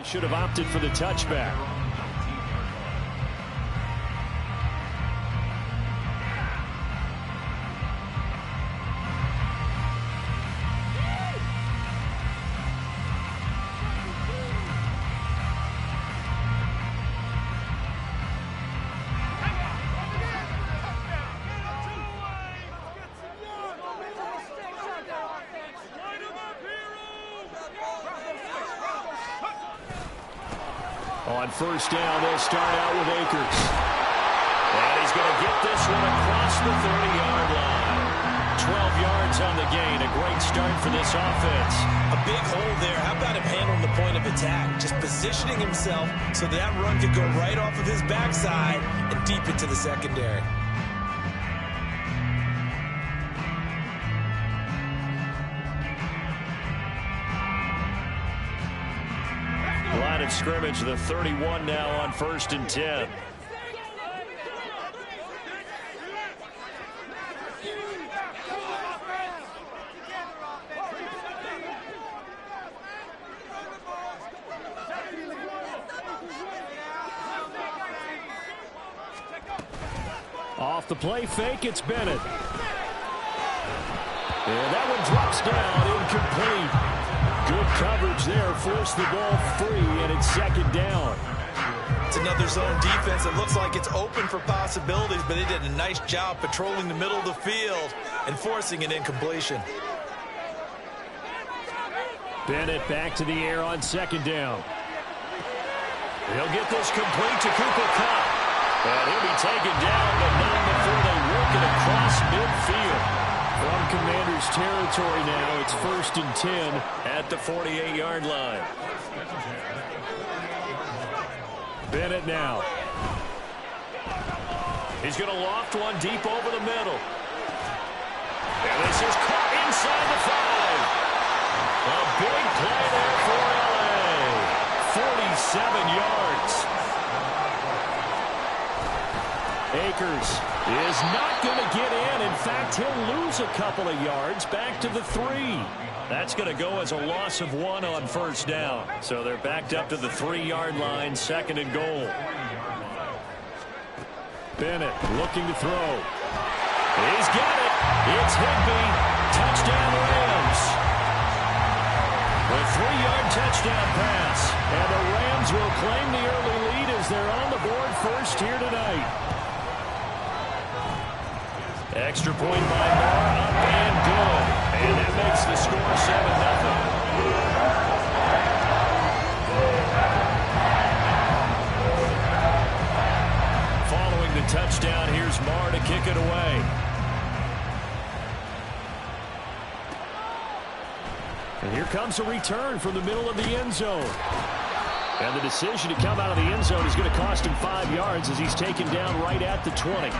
Should have opted for the touchback. On first down, they'll start out with Akers. And he's going to get this one across the 30-yard line. 12 yards on the gain. A great start for this offense. A big hole there. How about him handling the point of attack? Just positioning himself so that run could go right off of his backside and deep into the secondary. Line of scrimmage, the 31 now on 1st and 10. Off the play fake, it's Bennett. And that one drops down, incomplete. Good coverage there, forced the ball free, and it's 2nd down. It's another zone defense. It looks like it's open for possibilities, but they did a nice job patrolling the middle of the field and forcing an incompletion. Bennett back to the air on 2nd down. He'll get this complete to Cooper Kupp. And he'll be taken down, but not before they work it across midfield. From Commanders territory now, it's 1st and 10 at the 48-yard line. Bennett now. He's going to loft one deep over the middle. And this is caught inside the 5. A big play there for L.A. 47 yards. Akers is not going to get in. In fact, he'll lose a couple of yards back to the 3. That's going to go as a loss of 1 on 1st down. So they're backed up to the 3-yard line, 2nd and goal. Bennett looking to throw. He's got it. It's Higbee. Touchdown Rams. A 3-yard touchdown pass. And the Rams will claim the early lead as they're on the board first here tonight. Extra point by Moore, up and good. And that makes the score 7-0. Following the touchdown, here's Moore to kick it away. And here comes a return from the middle of the end zone. And the decision to come out of the end zone is going to cost him 5 yards as he's taken down right at the 20.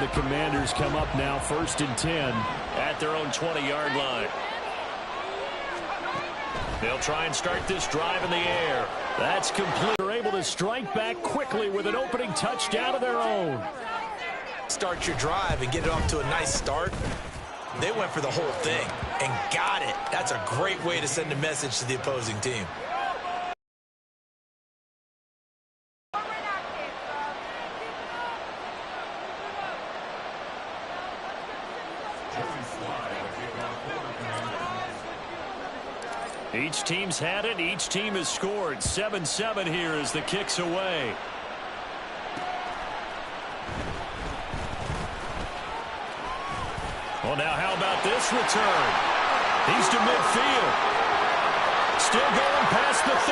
The Commanders come up now 1st and 10 at their own 20-yard line. They'll try and start this drive in the air. That's complete. They're able to strike back quickly with an opening touchdown of their own. Start your drive and get it off to a nice start. They went for the whole thing and got it. That's a great way to send a message to the opposing team. Each team's had it. Each team has scored. 7-7 here as the kick's away. Well, now how about this return? He's to midfield. Still going past the 30.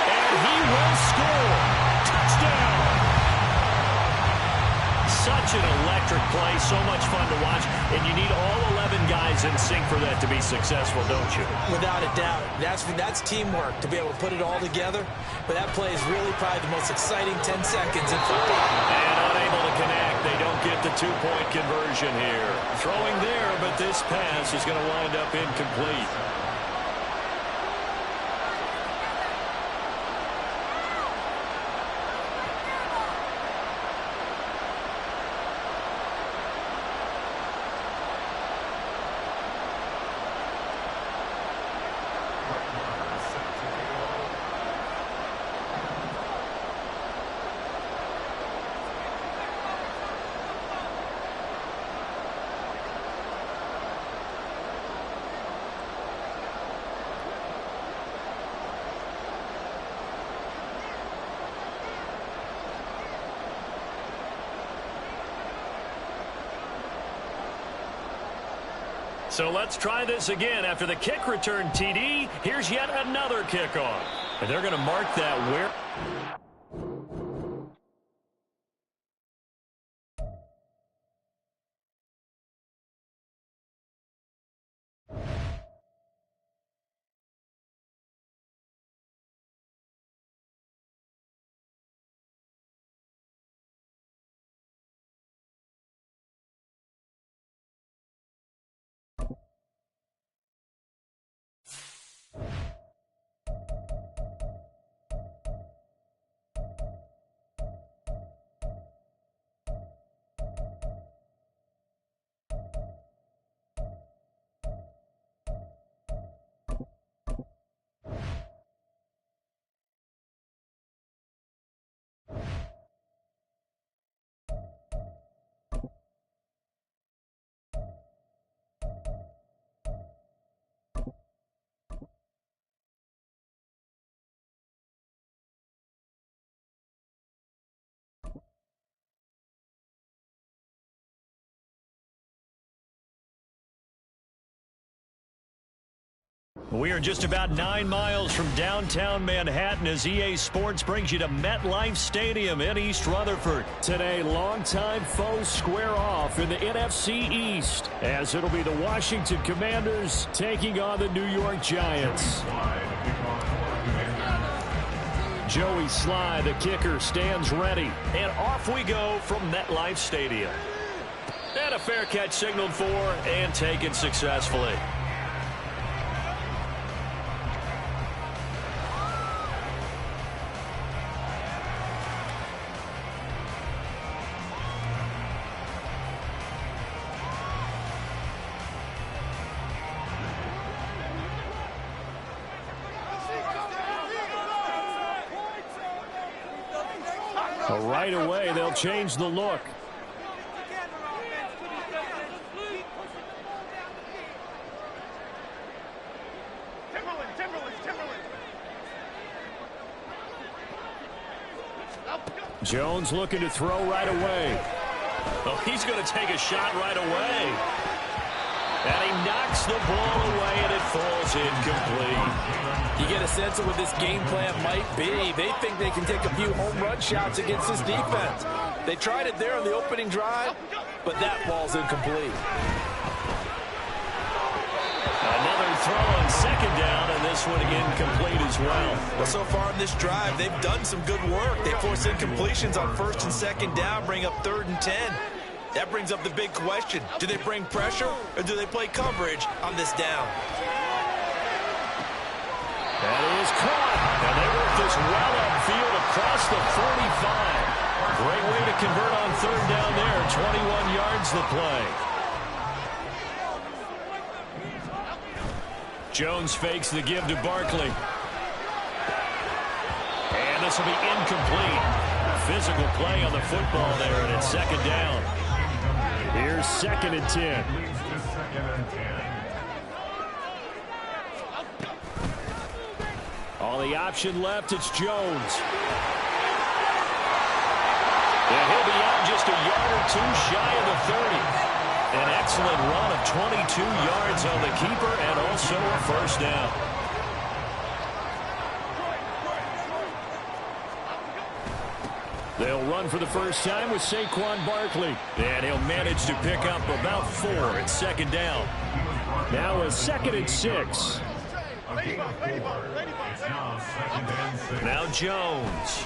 And he will score. Touchdown. Such an electric play, so much fun to watch, and you need all 11 guys in sync for that to be successful, don't you? Without a doubt. That's teamwork to be able to put it all together, but that play is really probably the most exciting 10 seconds in football. And unable to connect. They don't get the 2-point conversion here. Throwing there, but this pass is going to wind up incomplete. So let's try this again. After the kick return TD, here's yet another kickoff. And they're going to mark that where... We are just about 9 miles from downtown Manhattan as EA Sports brings you to MetLife Stadium in East Rutherford. Today, longtime foes square off in the NFC East as it'll be the Washington Commanders taking on the New York Giants. Joey Sly, the kicker, stands ready. And off we go from MetLife Stadium. And a fair catch signaled for and taken successfully. Right away, they'll change the look. Jones looking to throw right away. Oh, he's going to take a shot right away. And he knocks the ball away, and it falls incomplete. You get a sense of what this game plan might be. They think they can take a few home run shots against this defense. They tried it there on the opening drive, but that ball's incomplete. Another throw on second down, and this one incomplete as well. Well, so far in this drive, they've done some good work. They force incompletions on first and second down, bring up 3rd and 10. That brings up the big question. Do they bring pressure or do they play coverage on this down? That is caught. And they work this well upfield across the 45. Great way to convert on 3rd down there. 21 yards the play. Jones fakes the give to Barkley. And this will be incomplete. Physical play on the football there, and it's 2nd down. Here's 2nd and 10. All the option left, it's Jones. And he'll be out just a yard or two shy of the 30. An excellent run of 22 yards on the keeper and also a 1st down. They'll run for the first time with Saquon Barkley. And he'll manage to pick up about 4 at 2nd down. Now a 2nd and 6. Now Jones.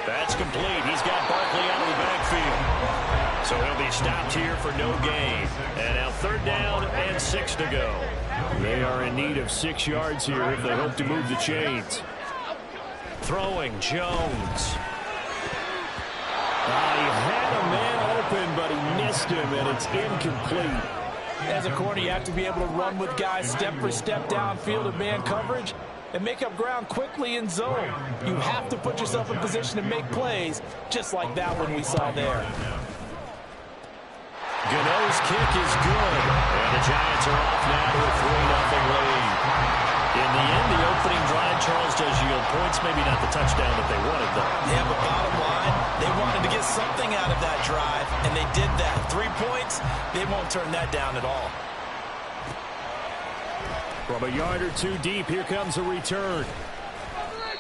That's complete. He's got Barkley out of the backfield. So he'll be stopped here for no gain. And now 3rd down and 6 to go. They are in need of 6 yards here if they hope to move the chains. Throwing Jones. He had a man open, but he missed him, and it's incomplete. As a corner, you have to be able to run with guys step for step downfield of man coverage and make up ground quickly in zone. You have to put yourself in position to make plays, just like that one we saw there. Gano's kick is good, and the Giants are off now to a 3-0 lead. In the end, the opening drive, Charles, does yield points. Maybe not the touchdown that they wanted, though. Yeah, but bottom line, they wanted to get something out of that drive, and they did that. 3 points, they won't turn that down at all. From a yard or two deep, here comes a return.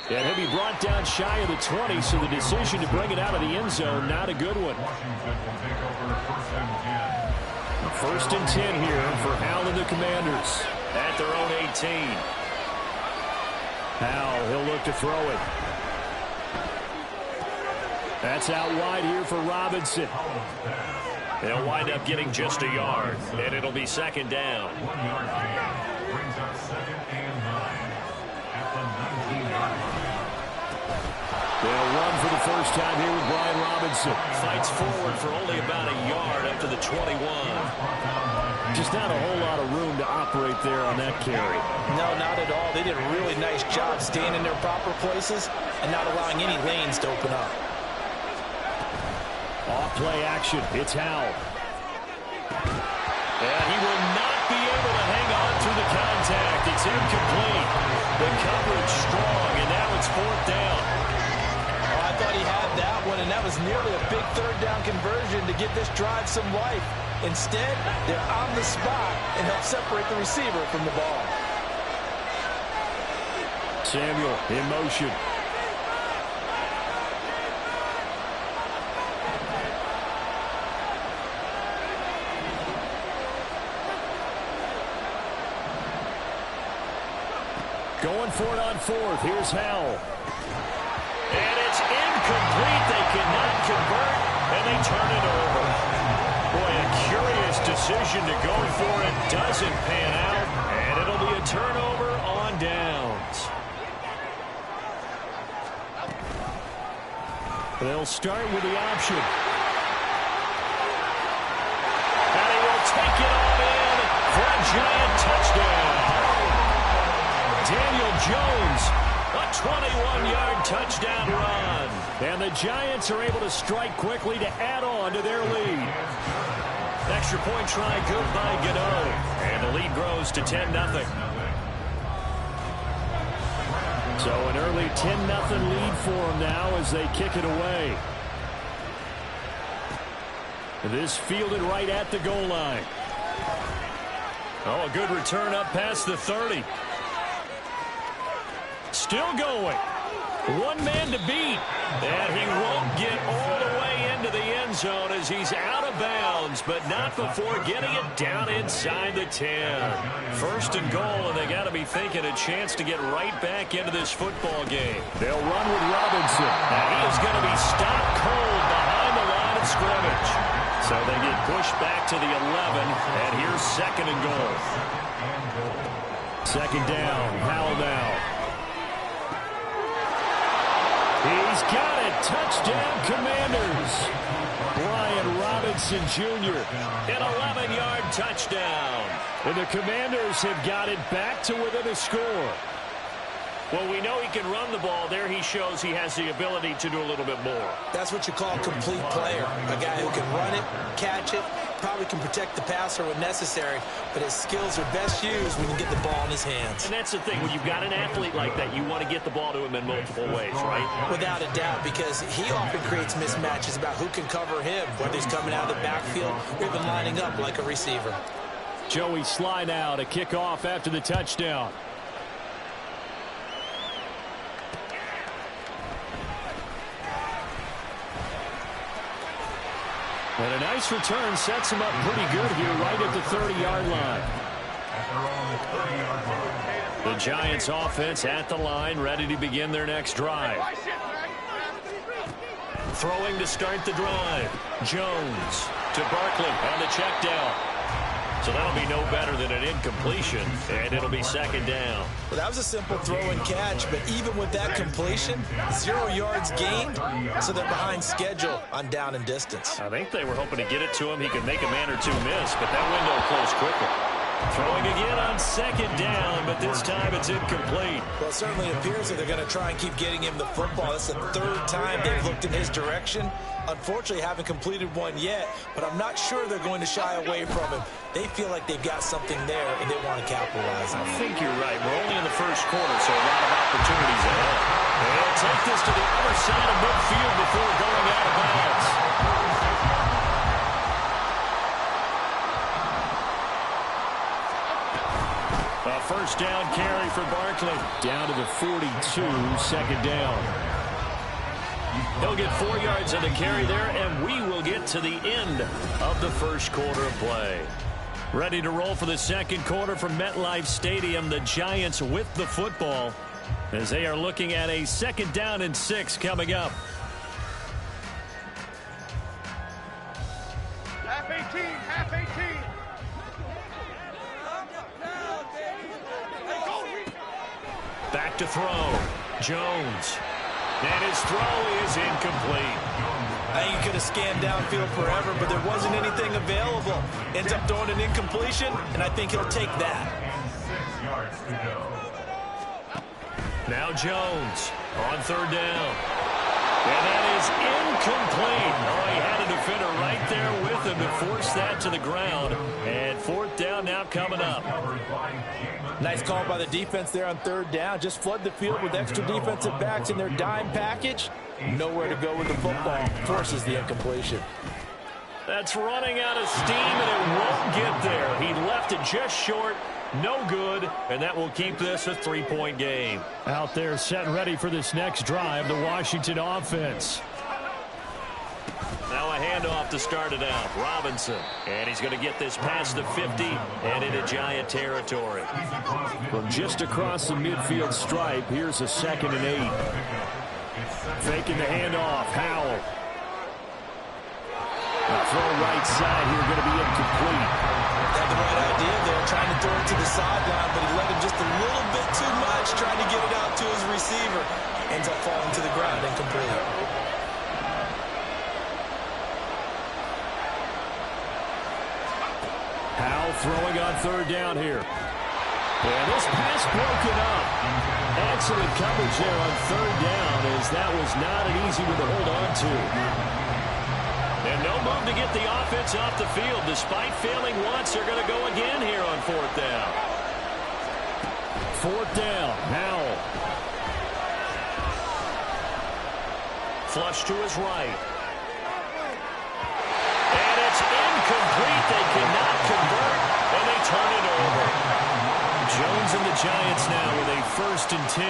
And he'll be brought down shy of the 20, so the decision to bring it out of the end zone, not a good one. First and 10 here for Howell and the Commanders. At their own 18. Howell, he'll look to throw it. That's out wide here for Robinson. They'll wind up getting just a yard, and it'll be second down. They'll run for the first time here with Brian Robinson. Fights forward for only about a yard up to the 21. Just not a whole lot of room to operate there on that carry. No, not at all. They did a really nice job staying in their proper places and not allowing any lanes to open up. Off play action. It's Howell. And he will not be able to hang on through the contact. It's incomplete. The coverage strong, and now it's fourth down. Oh, I thought he had that one, and that was nearly a big third down conversion to give this drive some life. Instead, they're on the spot and help separate the receiver from the ball. Samuel in motion. Going for it on fourth. Here's Howell. And it's incomplete. They cannot convert, and they turn it over. Boy, a curious decision to go for it. Doesn't pan out, and it'll be a turnover on downs. They'll start with the option. And he will take it all in for a giant touchdown. Daniel Jones, a 21-yard touchdown run. And the Giants are able to strike quickly to add on to their lead. Extra point try good by Gano. And the lead grows to 10-0. So an early 10-0 lead for them now as they kick it away. This fielded right at the goal line. Oh, a good return up past the 30. Still going. One man to beat. And he won't get all the way into the end zone as he's out of bounds, but not before getting it down inside the 10. First and goal, and they got to be thinking a chance to get right back into this football game. They'll run with Robinson. Now he is going to be stopped cold behind the line of scrimmage. So they get pushed back to the 11, and here's second and goal. Second down, Howell now. He's got it. Touchdown, Commanders. Brian Robinson Jr. An 11-yard touchdown. And the Commanders have got it back to within a score. Well, we know he can run the ball. There he shows he has the ability to do a little bit more. That's what you call a complete player. A guy who can run it, catch it, probably can protect the passer when necessary, but his skills are best used when you get the ball in his hands. And that's the thing. When you've got an athlete like that, you want to get the ball to him in multiple ways, right? Without a doubt, because he often creates mismatches about who can cover him, whether he's coming out of the backfield or even lining up like a receiver. Joey Sly now to kick off after the touchdown. And a nice return sets him up pretty good here right at the 30-yard line. The Giants offense at the line, ready to begin their next drive. Throwing to start the drive. Jones to Barkley on the check down. So that'll be no better than an incompletion, and it'll be second down. Well, that was a simple throw and catch, but even with that completion, 0 yards gained, so they're behind schedule on down and distance. I think they were hoping to get it to him. He could make a man or two miss, but that window closed quickly. Throwing again on second down, but this time it's incomplete. Well, it certainly appears that they're going to try and keep getting him the football. That's the third time they've looked in his direction. Unfortunately, haven't completed one yet, but I'm not sure they're going to shy away from him. They feel like they've got something there, and they want to capitalize on it. I think you're right. We're only in the first quarter, so a lot of opportunities ahead. They'll take this to the other side of midfield before going out of bounds. A first down carry for Barkley. Down to the 42, second down. He'll get 4 yards on the carry there, and we will get to the end of the first quarter of play. Ready to roll for the second quarter from MetLife Stadium. The Giants with the football as they are looking at a 2nd down and 6 coming up. Half 18, half 18. Back to throw. Jones. And his throw is incomplete. I think he could have scanned downfield forever, but there wasn't anything available. Ends up throwing an incompletion, and I think he'll take that. Now Jones on 3rd down. And that is incomplete. Oh, he had a defender right there with him to force that to the ground. And 4th down now coming up. Nice call by the defense there on 3rd down. Just flood the field with extra defensive backs in their dime package. Nowhere to go with the football. Forces the incompletion. That's running out of steam, and it won't get there. He left it just short. No good, and that will keep this a 3-point game. Out there set and ready for this next drive, the Washington offense. Now a handoff to start it out. Robinson, and he's going to get this past the 50 and into Giant territory. From just across the midfield stripe, here's a 2nd and 8. Faking the handoff, Howell. Throw right side here, going to be incomplete. Had the right idea there, trying to throw it to the sideline, but he let him just a little bit too much, trying to get it out to his receiver. Ends up falling to the ground, incomplete. Howell throwing on 3rd down here. And this pass broken up. Excellent coverage there on 3rd down, as that was not an easy one to hold on to. And no move to get the offense off the field. Despite failing once, they're going to go again here on 4th down. 4th down, Howell. Flush to his right. And it's incomplete. They cannot convert, and they turn it over. Jones and the Giants now with a 1st and 10,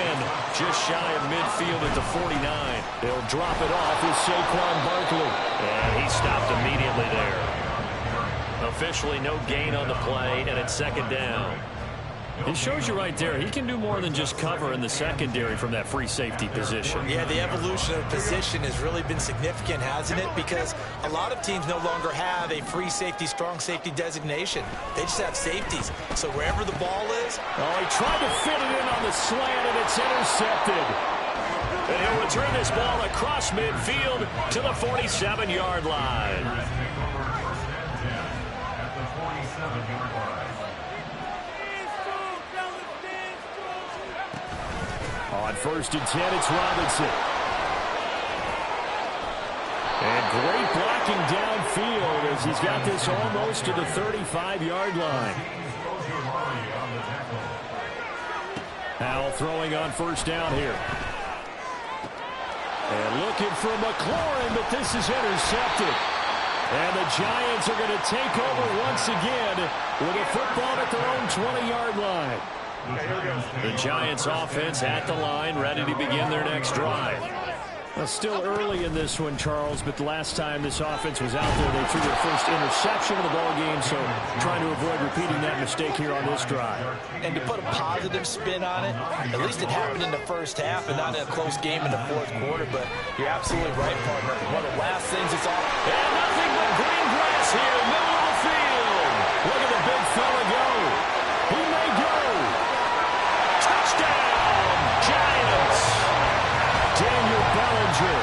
just shy of midfield at the 49. They'll drop it off with Saquon Barkley. And he stopped immediately there. Officially no gain on the play, and it's 2nd down. It shows you right there, he can do more than just cover in the secondary from that free safety position. Yeah, the evolution of position has really been significant, hasn't it? Because a lot of teams no longer have a free safety, strong safety designation. They just have safeties. So wherever the ball is... Oh, he tried to fit it in on the slant, and it's intercepted. And he'll return this ball across midfield to the 47-yard line. On 1st and 10, it's Robinson. And great blocking downfield as he's got this almost to the 35-yard line. Howell throwing on 1st down here. And looking for McLaurin, but this is intercepted. And the Giants are going to take over once again with a football at their own 20-yard line. The Giants offense at the line, ready to begin their next drive. Well, still early in this one, Charles, but the last time this offense was out there, they threw their first interception of the ball game, so trying to avoid repeating that mistake here on this drive. And to put a positive spin on it, at least it happened in the first half and not in a close game in the 4th quarter, but you're absolutely right, partner. One of the last things it's all... And nothing but green grass here, middle of the field. Look at the big fella go. He may go. Touchdown, Giants. Daniel Bellinger,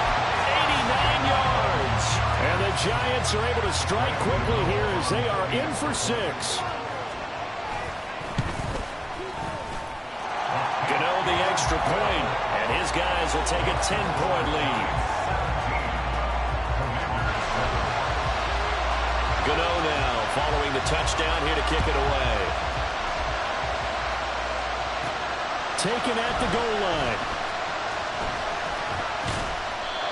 89 yards. And the Giants are able to strike quickly here as they are in for 6. Gano the extra point, and his guys will take a 10-point lead. Gano now following the touchdown here to kick it away. Taken at the goal line.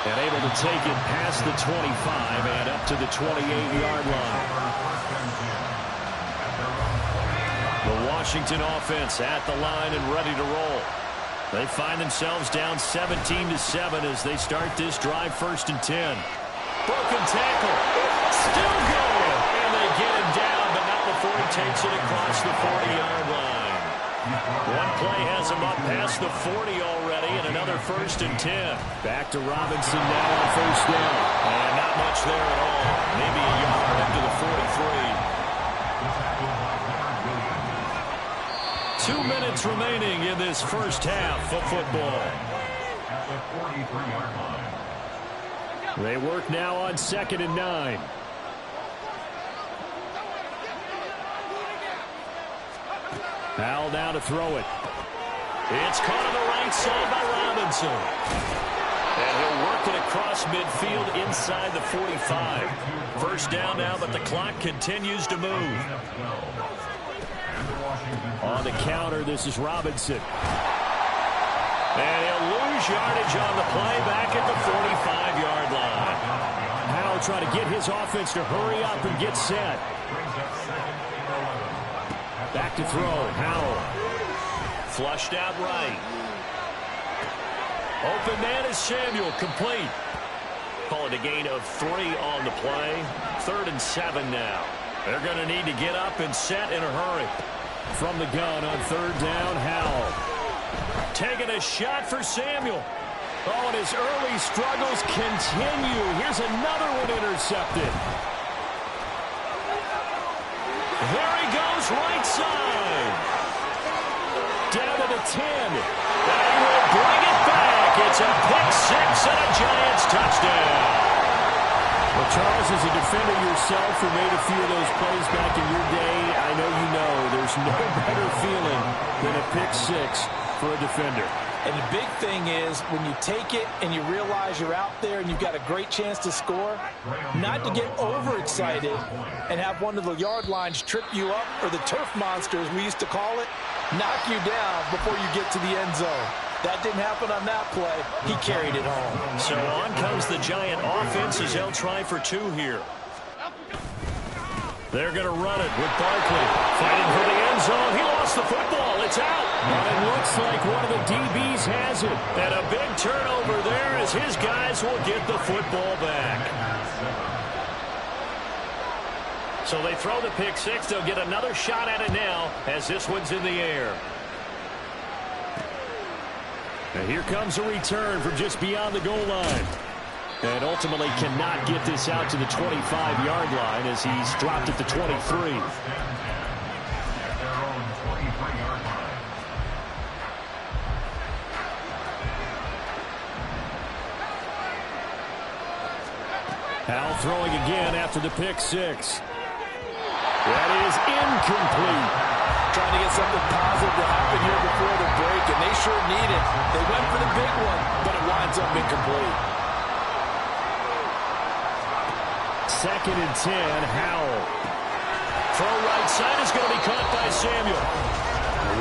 And able to take it past the 25 and up to the 28-yard line. The Washington offense at the line and ready to roll. They find themselves down 17-7 as they start this drive, 1st and 10. Broken tackle. Still going. And they get him down, but not before he takes it across the 40-yard line. One play has him up past the 40 already, and another 1st and 10. Back to Robinson now on 1st down. And not much there at all. Maybe a yard up to the 43. 2 minutes remaining in this first half of football. They work now on 2nd and 9. Howell now to throw it. It's caught on the right side by Robinson. And he'll work it across midfield inside the 45. 1st down now, but the clock continues to move. On the counter, this is Robinson. And he'll lose yardage on the play back at the 45-yard line. Howell trying to get his offense to hurry up and get set. Back to throw. Howell. Flushed out right. Open man is Samuel. Complete. Call it a gain of 3 on the play. 3rd and 7 now. They're going to need to get up and set in a hurry. From the gun on 3rd down, Howell. Taking a shot for Samuel. Oh, and his early struggles continue. Here's another one intercepted. There he goes, right side. Down to the 10. And he will bring it back. It's a pick-6 and a Giants touchdown. Well, Charles, as a defender yourself who made a few of those plays back in your day, I know you know there's no better feeling than a pick-6 for a defender. And the big thing is when you take it and you realize you're out there and you've got a great chance to score, not to get overexcited and have one of the yard lines trip you up, or the turf monster, as we used to call it, knock you down before you get to the end zone. That didn't happen on that play. He carried it home. So on comes the Giant offense as they'll try for 2 here. They're going to run it with Barkley. Fighting for the end zone. He lost the football. It's out. And it looks like one of the DBs has it. And a big turnover there as his guys will get the football back. So they throw the pick-6. They'll get another shot at it now as this one's in the air. And here comes a return from just beyond the goal line. And ultimately cannot get this out to the 25-yard line as he's dropped at the 23. Howell throwing again after the pick-6. That is incomplete. Trying to get something positive to happen here before the break, and they sure need it. They went for the big one, but it winds up incomplete. 2nd and 10, Howell. Throw right side is going to be caught by Samuel.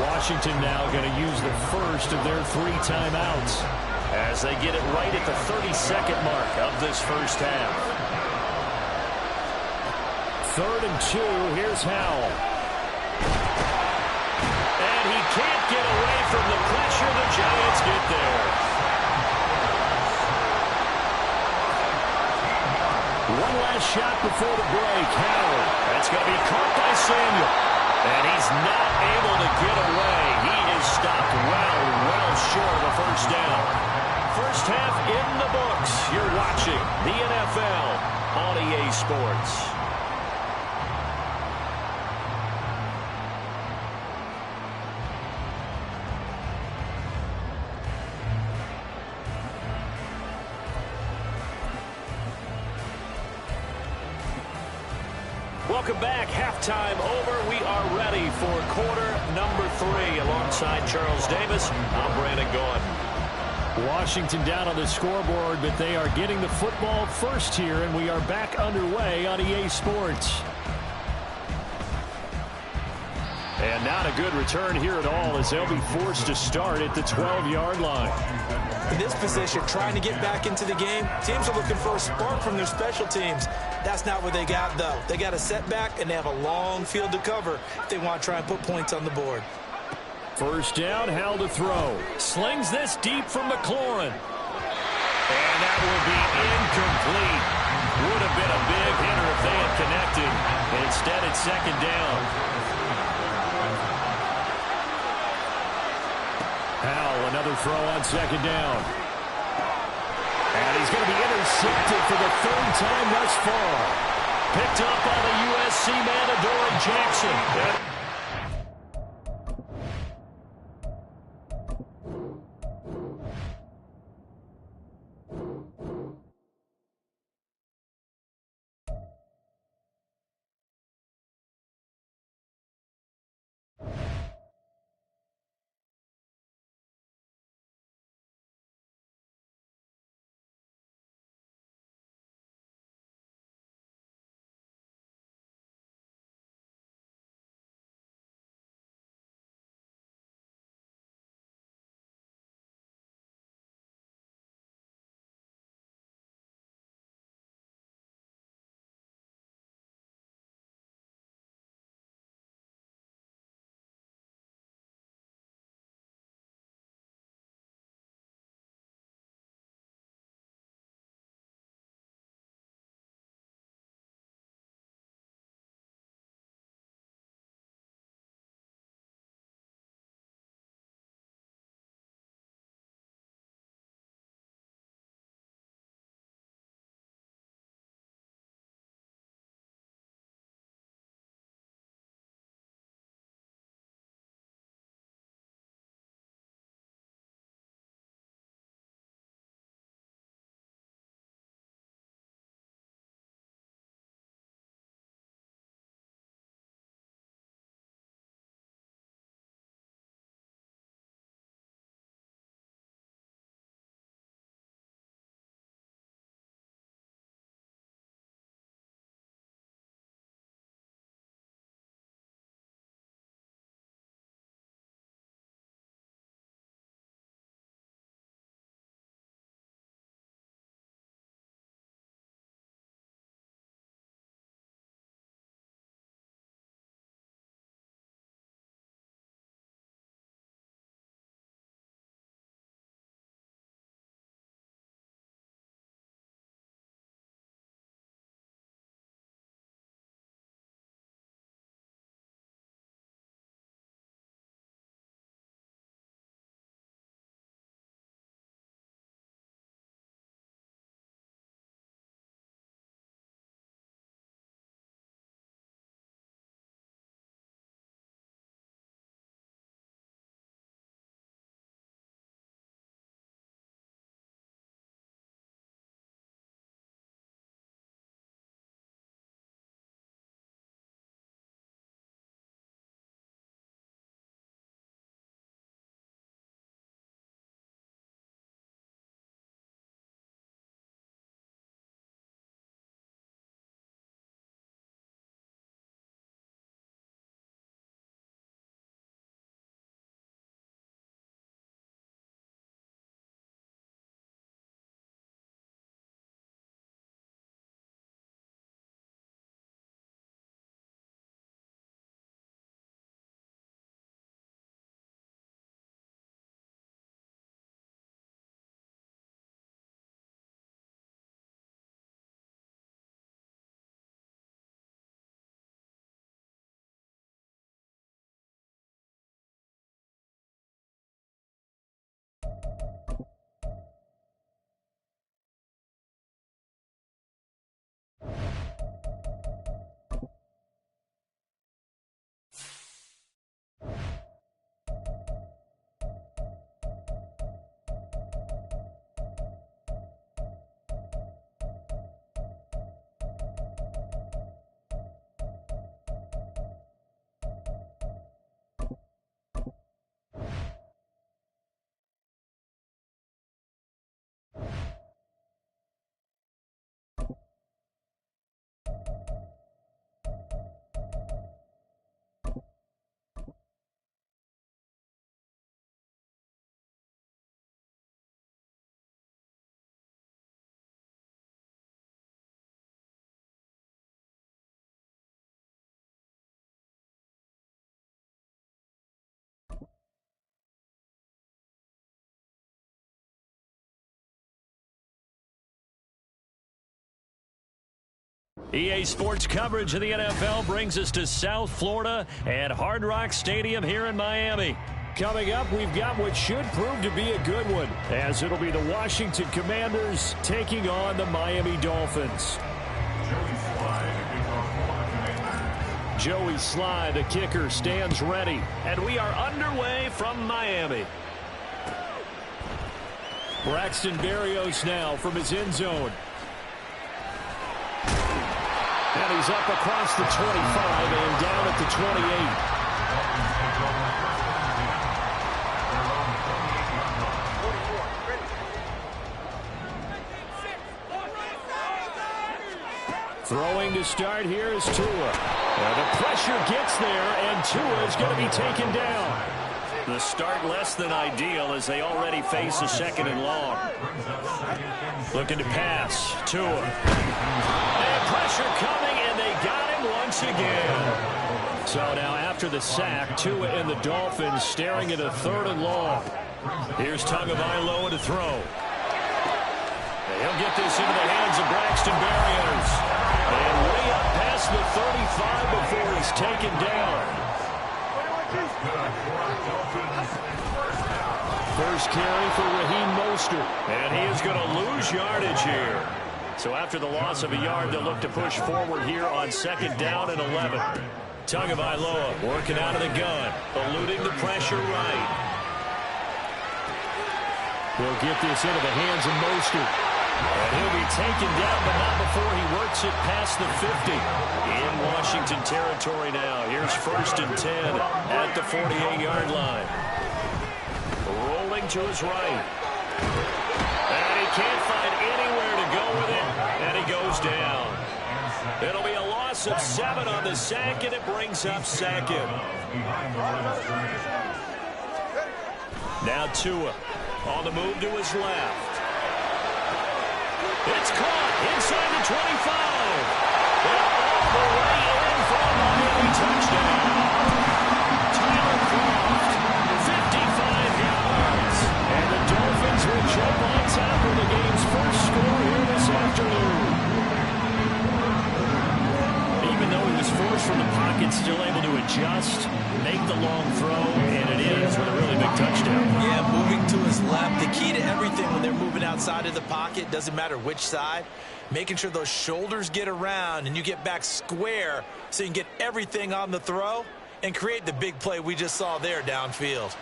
Washington now going to use the first of their 3 timeouts as they get it right at the 32nd mark of this first half. 3rd and 2, here's Howell. And he can't get away from the pressure. The Giants get there. One last shot before the break. Howell. That's going to be caught by Samuel. And he's not able to get away. He is stopped well short of a first down. First half in the books. You're watching the NFL on EA Sports. Welcome back. Halftime over. We are ready for quarter number 3. Alongside Charles Davis, I'm Brandon Gaudin. Washington down on the scoreboard, but they are getting the football first here, and we are back underway on EA Sports. And not a good return here at all as they'll be forced to start at the 12-yard line. In this position, trying to get back into the game, teams are looking for a spark from their special teams. That's not what they got, though. They got a setback, and they have a long field to cover if they want to try and put points on the board. First down, Howell to throw. Slings this deep from McLaurin. And that will be incomplete. Would have been a big hitter if they had connected. Instead, it's second down. Howell, another throw on second down. And he's going to be intercepted for the third time thus far. Picked up by the USC man, Adoree Jackson. EA Sports coverage of the NFL brings us to South Florida at Hard Rock Stadium here in Miami. Coming up, we've got what should prove to be a good one, as it'll be the Washington Commanders taking on the Miami Dolphins. Joey Sly, the kicker, stands ready, and we are underway from Miami. Braxton Berrios now from his end zone. And he's up across the 25 and down at the 28. Throwing to start here is Tua. Now the pressure gets there, and Tua is going to be taken down. The start less than ideal as they already face a second and long. Looking to pass. Tua. And pressure coming, and they got him once again. So now after the sack, Tua and the Dolphins staring at a third and long. Here's Tagovailoa to throw. And he'll get this into the hands of Braxton Berrios. And way up past the 35 before he's taken down. First carry for Raheem Mostert. And he is going to lose yardage here. So after the loss of a yard, they'll look to push forward here on second down and 11. Tagovailoa working out of the gun, eluding the pressure right. They'll get this into the hands of Mostert. And he'll be taken down, but not before he works it past the 50. In Washington territory now. Here's first and 10 at the 48-yard line. Rolling to his right. And he can't find anywhere to go with it, and he goes down. It'll be a loss of 7 on the sack, and it brings up second. Now Tua on the move to his left. It's caught inside the 25. And all the way in for a Miami touchdown. Tyler Kroft, 55 yards. And the Dolphins will jump on top of the game's first score here this afternoon. Even though he was forced from the pocket, still able to adjust, make the long throw, and it is with a really big touchdown. Yeah, moving to his left. The key to everything when they're moving outside of the pocket, doesn't matter which side, making sure those shoulders get around and you get back square so you can get everything on the throw and create the big play we just saw there downfield.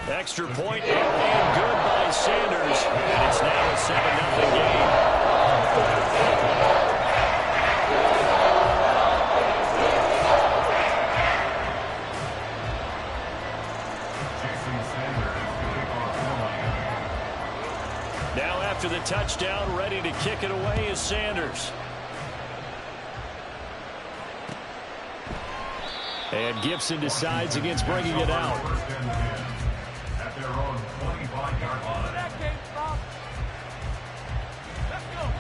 Extra point and good by Sanders. And it's now a 7-0 game. Now after the touchdown, ready to kick it away is Sanders. And Gibson decides against bringing it out.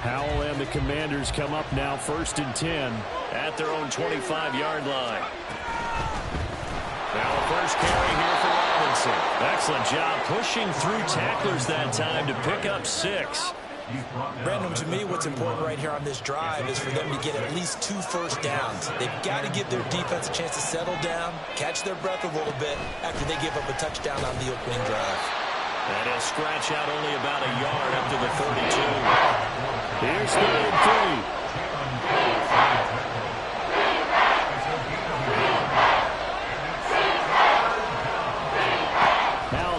Howell and the Commanders come up now first and 10 at their own 25-yard line. Now a first carry here for Robinson. Excellent job pushing through tacklers that time to pick up 6. Brandon, to me, what's important right here on this drive is for them to get at least 2 first downs. They've got to give their defense a chance to settle down, catch their breath a little bit after they give up a touchdown on the opening drive. And he'll scratch out only about a yard up to the 32. Here's 3rd and 3.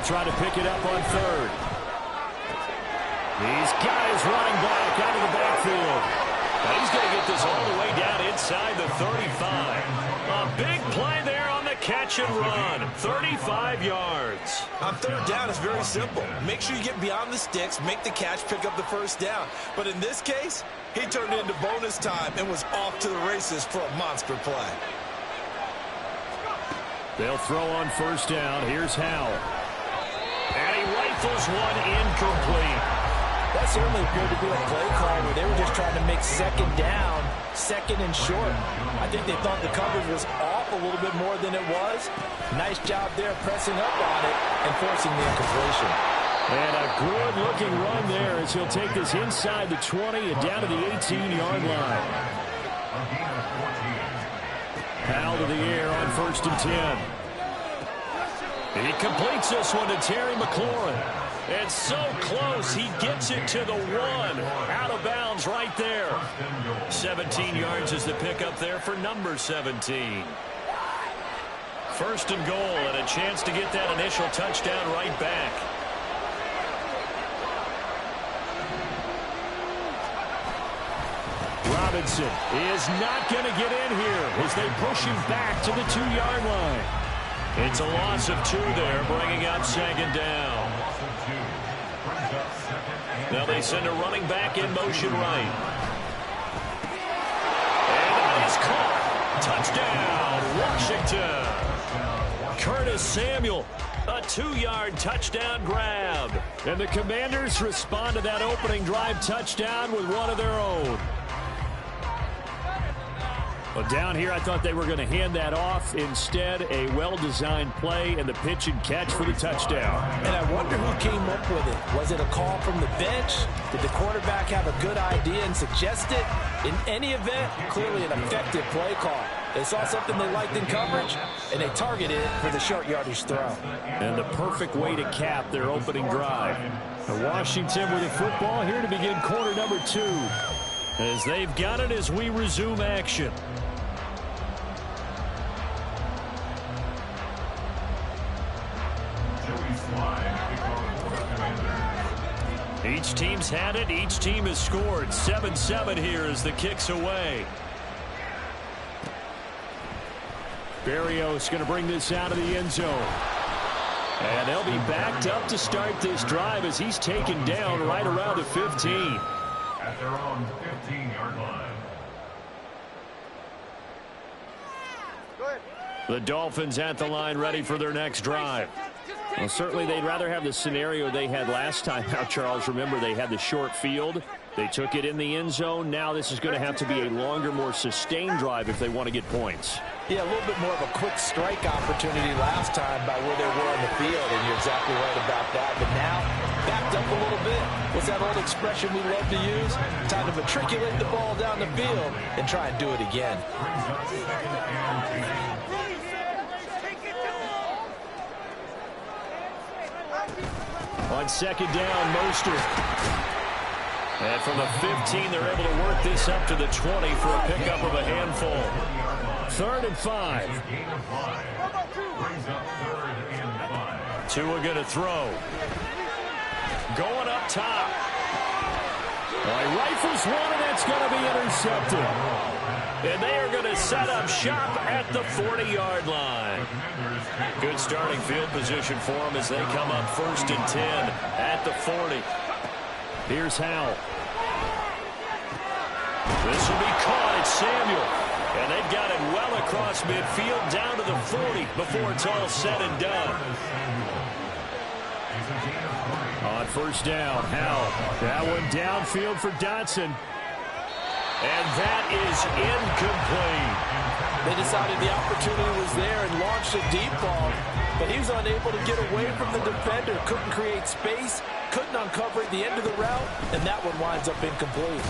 Try to pick it up on 3rd. He's got his running back out of the backfield. Now he's going to get this all the way down inside the 35. A big play there on the catch and run. 35 yards. On 3rd down, it's very simple. Make sure you get beyond the sticks, make the catch, pick up the first down. But in this case, he turned into bonus time and was off to the races for a monster play. They'll throw on 1st down. Here's Howell. And he rifles one incomplete. That certainly appeared to be a play call where they were just trying to make 2nd down, 2nd and short. I think they thought the coverage was off a little bit more than it was. Nice job there pressing up on it and forcing the incompletion. And a good-looking run there as he'll take this inside the 20 and down to the 18-yard line. Foul to the air on 1st and 10. He completes this one to Terry McLaurin. And so close, he gets it to the 1. Out of bounds right there. 17 yards is the pickup there for number 17. 1st and goal and a chance to get that initial touchdown right back. Robinson is not going to get in here as they push him back to the 2-yard line. It's a loss of 2 there, bringing up 2nd down. Now they send a running back in motion right. And that is caught. Touchdown, Washington. Curtis Samuel, a 2-yard touchdown grab. And the Commanders respond to that opening drive touchdown with one of their own. Well, down here, I thought they were going to hand that off. Instead, a well-designed play and the pitch and catch for the touchdown. And I wonder who came up with it. Was it a call from the bench? Did the quarterback have a good idea and suggest it? In any event, clearly an effective play call. They saw something they liked in coverage, and they targeted it for the short yardage throw. And the perfect way to cap their opening drive. Washington with the football here to begin quarter number 2. As they've got it as we resume action. Each team's had it. Each team has scored. 7-7 here as the kick's away. Berrios going to bring this out of the end zone. And they'll be backed up to start this drive as he's taken down right around the 15. At their own 15-yard line. The Dolphins at the line ready for their next drive. Well, certainly they'd rather have the scenario they had last time out, Charles. Remember, they had the short field. They took it in the end zone. Now this is going to have to be a longer, more sustained drive if they want to get points. Yeah, a little bit more of a quick strike opportunity last time by where they were on the field, and you're exactly right about that. But now, backed up a little bit. What's that old expression we love to use? Time to matriculate the ball down the field and try and do it again. On 2nd down, Mostert. And from the 15, they're able to work this up to the 20 for a pickup of a handful. 3rd and 5. Tua going to throw. Going up top. He rifles one, and that's going to be intercepted. And they are going to set up shop at the 40-yard line. Good starting field position for them as they come up 1st and 10 at the 40. Here's Howell. This will be caught. It's Samuel. And they've got it well across midfield down to the 40 before it's all said and done. On 1st down, Howell. That one downfield for Dotson. And that is incomplete. They decided the opportunity was there and launched a deep ball, but he was unable to get away from the defender, couldn't create space, couldn't uncover at the end of the route, and that one winds up incomplete.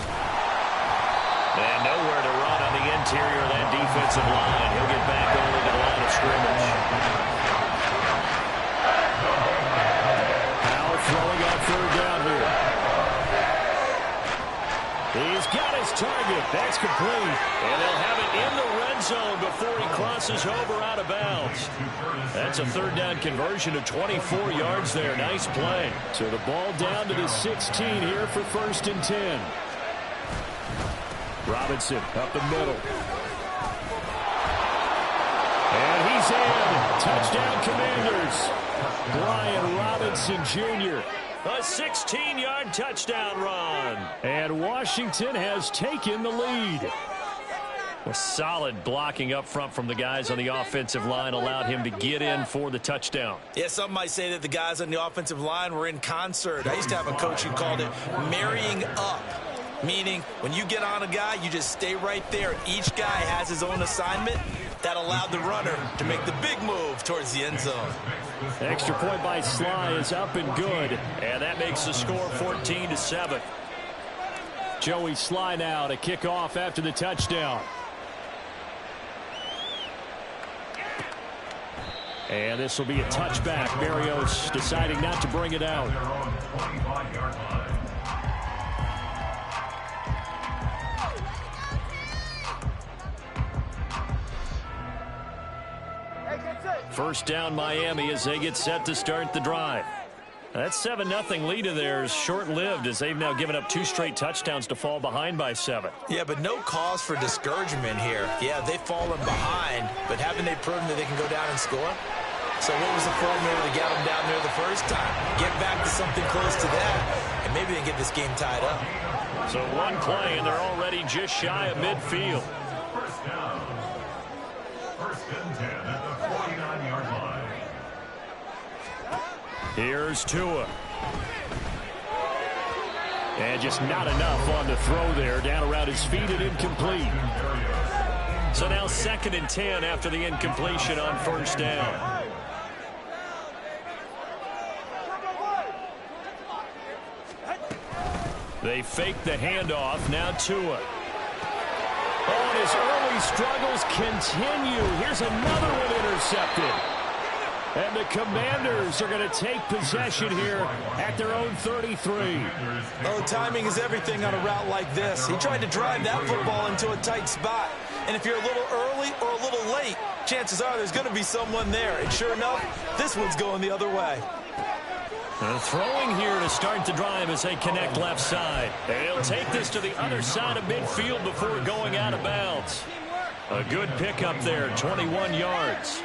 And nowhere to run on the interior of that defensive line. He'll get back over to the line of scrimmage. Howell throwing on 3rd down here. He's got his target. That's complete. And they'll have it in the red zone before he crosses over out of bounds. That's a 3rd down conversion of 24 yards there. Nice play. So the ball down to the 16 here for 1st and 10. Robinson up the middle. And he's in. Touchdown, Commanders. Brian Robinson Jr. A 16-yard touchdown run. And Washington has taken the lead. Well, solid blocking up front from the guys on the offensive line allowed him to get in for the touchdown. Yeah, some might say that the guys on the offensive line were in concert. I used to have a coach who called it marrying up. Meaning, when you get on a guy, you just stay right there. Each guy has his own assignment. That allowed the runner to make the big move towards the end zone. Extra point by Sly is up and good, and that makes the score 14-7. Joey Sly now to kick off after the touchdown. And this will be a touchback. Berrios deciding not to bring it out. First down Miami as they get set to start the drive. That 7-0 lead of theirs short-lived as they've now given up 2 straight touchdowns to fall behind by 7. Yeah, but no cause for discouragement here. Yeah, they've fallen behind, but haven't they proven that they can go down and score? So what was the formula to get them down there the first time? Get back to something close to that, and maybe they get this game tied up. So one play, and they're already just shy of midfield. First down. First and 10 at the 49-yard line. Here's Tua. And just not enough on the throw there. Down around his feet and incomplete. So now 2nd and 10 after the incompletion on first down. They fake the handoff. Now Tua. Oh, and his early struggles continue. Here's another one intercepted. And the Commanders are going to take possession here at their own 33. Oh, timing is everything on a route like this. He tried to drive that football into a tight spot. And if you're a little early or a little late, chances are there's going to be someone there. And sure enough, this one's going the other way. Throwing here to start the drive as they connect left side. And he'll take this to the other side of midfield before going out of bounds. A good pickup there, 21 yards.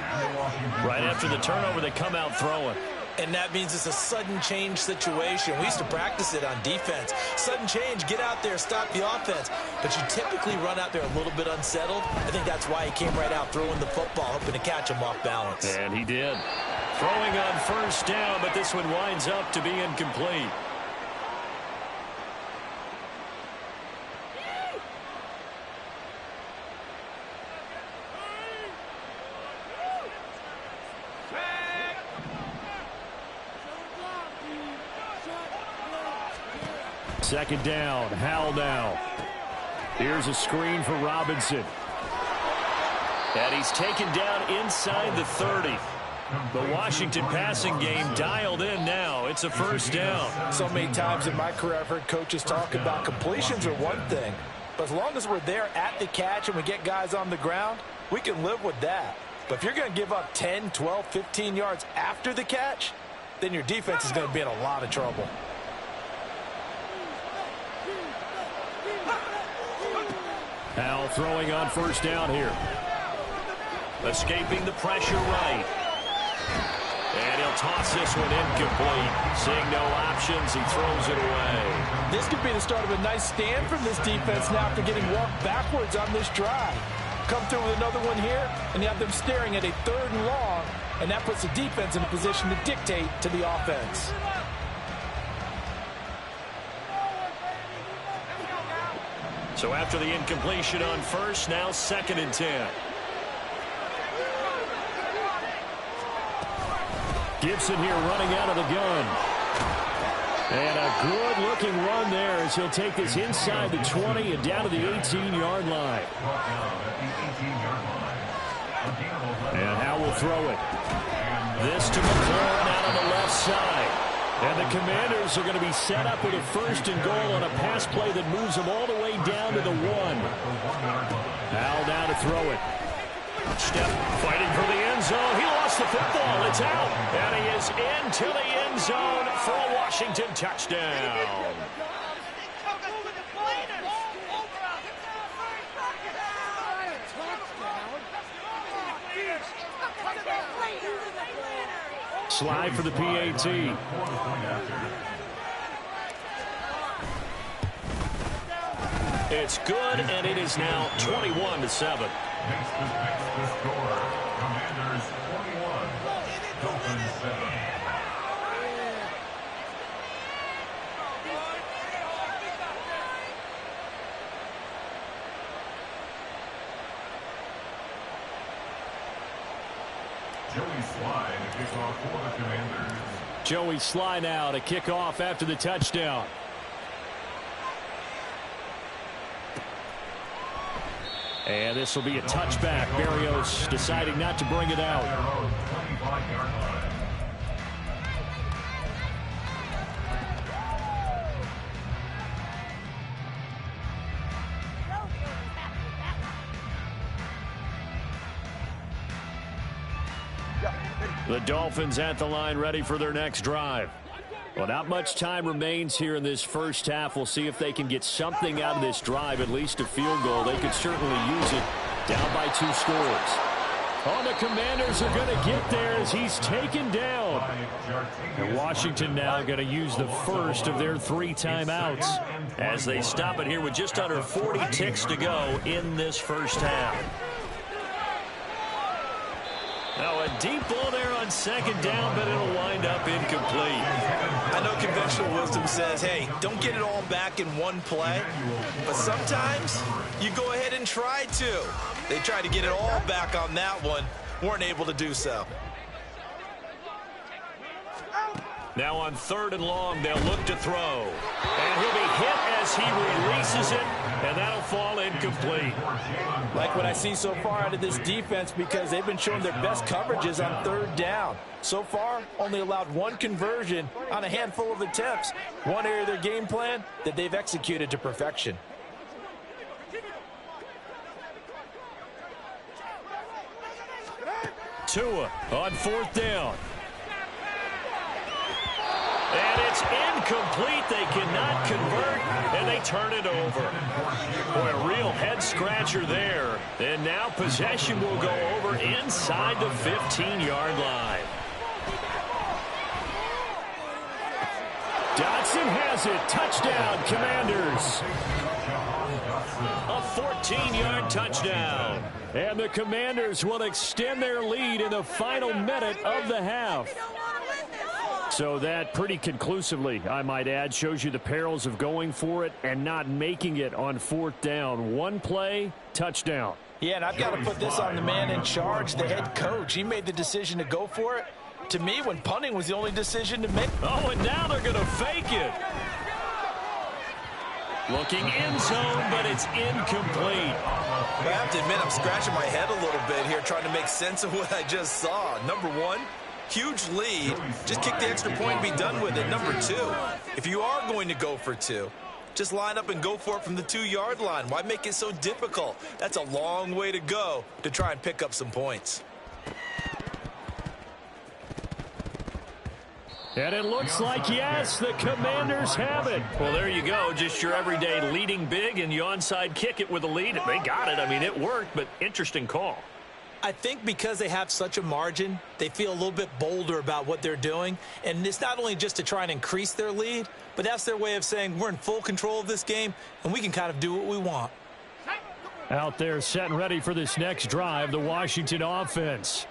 Right after the turnover, they come out throwing. And that means it's a sudden change situation. We used to practice it on defense. Sudden change, get out there, stop the offense. But you typically run out there a little bit unsettled. I think that's why he came right out throwing the football, hoping to catch him off balance. And he did. Throwing on first down, but this one winds up to be incomplete. Second down, Howell now. Here's a screen for Robinson. And he's taken down inside the 30. The Washington passing game dialed in now. It's a first down. So many times in my career I've heard coaches talk about completions are one thing. But as long as we're there at the catch and we get guys on the ground, we can live with that. But if you're going to give up 10, 12, 15 yards after the catch, then your defense is going to be in a lot of trouble. Howell throwing on first down here. Escaping the pressure right. And he'll toss this one incomplete. Seeing no options, he throws it away. This could be the start of a nice stand from this defense now after getting walked backwards on this drive. Come through with another one here, and you have them staring at a 3rd and long, and that puts the defense in a position to dictate to the offense. So after the incompletion on first, now 2nd and 10. Gibson here running out of the gun. And a good-looking run there as he'll take this inside the 20 and down to the 18-yard line. And Howell will throw it. This to McLaurin out on the left side. And the Commanders are going to be set up with a 1st and goal on a pass play that moves them all the way down to the 1. Howell down to throw it. Step fighting for the end zone. He lost the football. It's out. And he is into the end zone for a Washington touchdown. Slide for the PAT. It's good, and it is now 21-7. Makes the score. Commanders 21, Dolphins 7. Joey Sly to kick off for the Commanders. Joey Sly now to kick off after the touchdown. And this will be a touchback. Berrios deciding not to bring it out. 25-yard line. The Dolphins at the line ready for their next drive. Well, not much time remains here in this first half. We'll see if they can get something out of this drive, at least a field goal. They could certainly use it, down by 2 scores. Oh, the Commanders are going to get there as he's taken down. And Washington now going to use the first of their 3 timeouts as they stop it here with just under 40 ticks to go in this first half. Now a deep ball there on second down, but it'll wind up incomplete. I know conventional wisdom says, hey, don't get it all back in one play. But sometimes you go ahead and try to. They tried to get it all back on that one. Weren't able to do so. Now on 3rd and long, they'll look to throw. And he'll be hit as he releases it, and that'll fall incomplete. Like what I see so far out of this defense, because they've been showing their best coverages on 3rd down. So far, only allowed 1 conversion on a handful of attempts. One area of their game plan that they've executed to perfection. Tua on 4th down. And it's incomplete. They cannot convert, and they turn it over. Boy, a real head-scratcher there. And now possession will go over inside the 15-yard line. Dotson has it. Touchdown, Commanders. A 14-yard touchdown. And the Commanders will extend their lead in the final minute of the half. So that pretty conclusively, I might add, shows you the perils of going for it and not making it on 4th down. 1 play, touchdown. Yeah, and I've got to put this on the man in charge, the head coach. He made the decision to go for it. To me, when punting was the only decision to make. Oh, and now they're going to fake it. Looking end zone, but it's incomplete. I have to admit, I'm scratching my head a little bit here trying to make sense of what I just saw. Number 1, huge lead. Just kick the extra point and be done with it. Number 2, if you are going to go for 2, just line up and go for it from the 2-yard line. Why make it so difficult? That's a long way to go to try and pick up some points. And it looks like, yes, the Commanders have it. Well, there you go. Just your everyday leading big, and you onside kick it with a lead. They got it. I mean, it worked, but interesting call. I think because they have such a margin, they feel a little bit bolder about what they're doing. And it's not only just to try and increase their lead, but that's their way of saying we're in full control of this game, and we can kind of do what we want. Out there set and ready for this next drive, the Washington offense.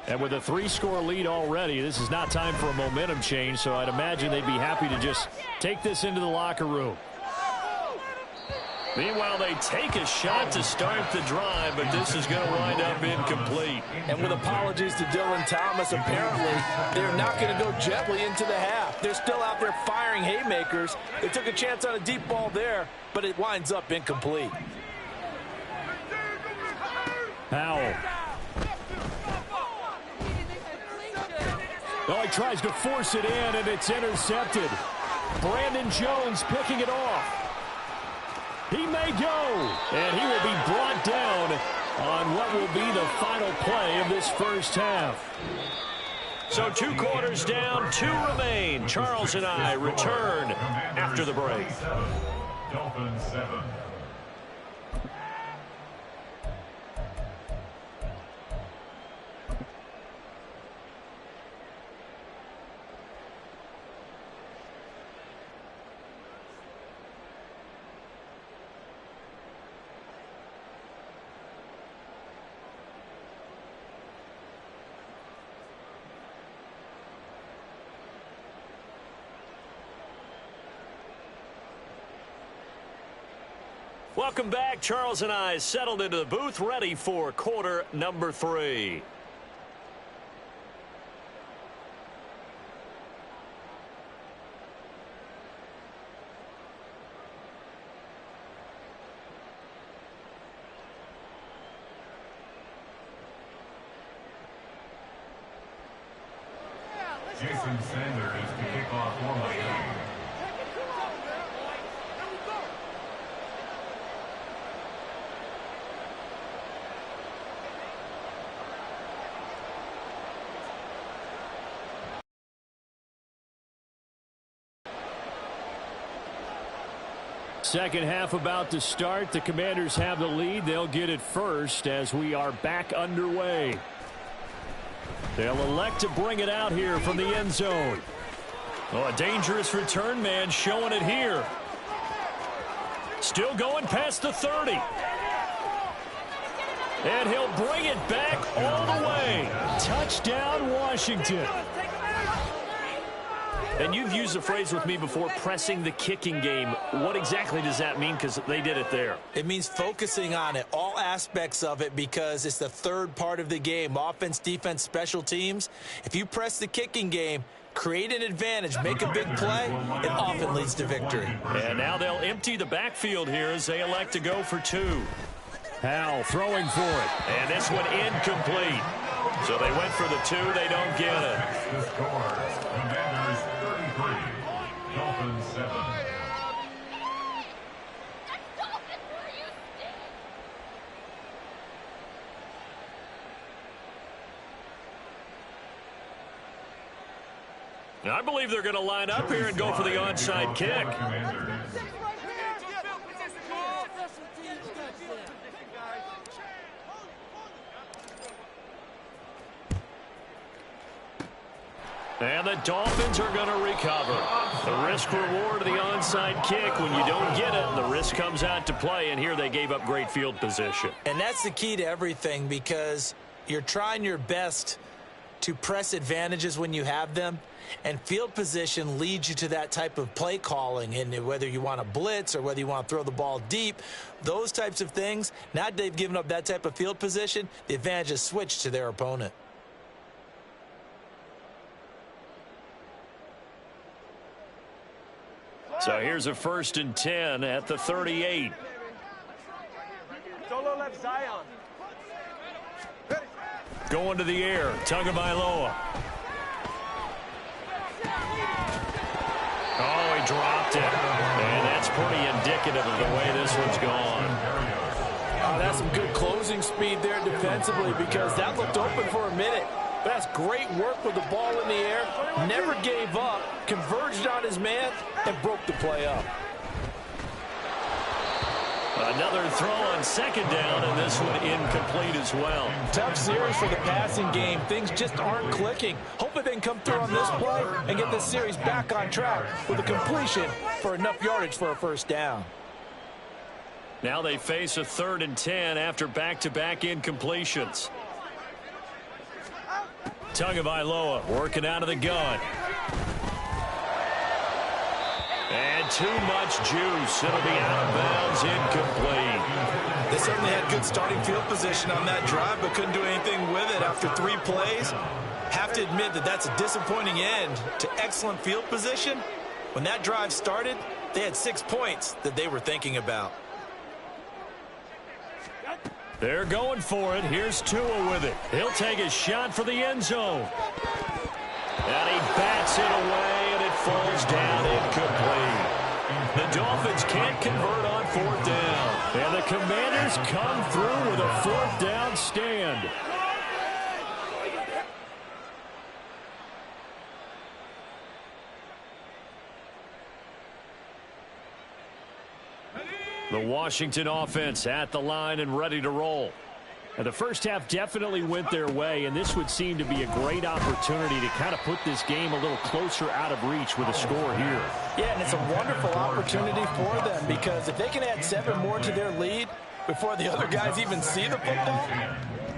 And with a 3-score lead already, this is not time for a momentum change, so I'd imagine they'd be happy to just take this into the locker room. Meanwhile, they take a shot to start the drive, but this is going to wind up incomplete. And with apologies to Dylan Thomas, apparently they're not going to go gently into the half. They're still out there firing haymakers. They took a chance on a deep ball there, but it winds up incomplete. Powell. Oh, he tries to force it in, and it's intercepted. Brandon Jones picking it off. He may go, and he will be brought down on what will be the final play of this first half. So 2 quarters down, 2 remain. Charles and I return after the break. Dolphins 7. Welcome back. Charles and I settled into the booth, ready for quarter number 3. Jason Sanders to kick off for Miami. Second half about to start. The Commanders have the lead. They'll get it first as we are back underway. They'll elect to bring it out here from the end zone. Oh, a dangerous return man showing it here. Still going past the 30. And he'll bring it back all the way. Touchdown, Washington. And you've used the phrase with me before, pressing the kicking game. What exactly does that mean? Because they did it there. It means focusing on it, all aspects of it, because it's the third part of the game. Offense, defense, special teams. If you press the kicking game, create an advantage, make a big play, it often leads to victory. And now they'll empty the backfield here as they elect to go for two. Howell throwing for it. And this one incomplete. So they went for the two. They don't get it. The score, Commanders 33, Dolphins 7. I believe they're going to line up here and go for the onside kick. And the Dolphins are going to recover. The risk reward of the onside kick. When you don't get it, the risk comes out to play, and here they gave up great field position. And that's the key to everything, because you're trying your best to press advantages when you have them, and field position leads you to that type of play calling. And whether you want to blitz or whether you want to throw the ball deep, those types of things, now that they've given up that type of field position, the advantage is switched to their opponent. So here's a 1st and 10 at the 38. Solo left Zion. Going to the air, Tagovailoa. Oh, he dropped it. And that's pretty indicative of the way this one's gone. That's some good closing speed there defensively, because that looked open for a minute. That's great work with the ball in the air. Never gave up, converged on his man, and broke the play up. Another throw on 2nd down, and this one incomplete as well. Tough series for the passing game. Things just aren't clicking. Hopefully they can come through on this play and get this series back on track with a completion for enough yardage for a 1st down. Now they face a 3rd and 10 after back-to-back incompletions. Tagovailoa working out of the gun. And too much juice. It'll be out of bounds, incomplete. They certainly had good starting field position on that drive, but couldn't do anything with it after 3 plays. Have to admit that that's a disappointing end to excellent field position. When that drive started, they had 6 points that they were thinking about. They're going for it. Here's Tua with it. He'll take a shot for the end zone. And he bats it away, and it falls down incomplete. The Dolphins can't convert on 4th down. And the Commanders come through with a 4th down stand. The Washington offense at the line and ready to roll. And the first half definitely went their way, and this would seem to be a great opportunity to kind of put this game a little closer out of reach with a score here. Yeah, and it's a wonderful opportunity for them, because if they can add 7 more to their lead before the other guys even see the football,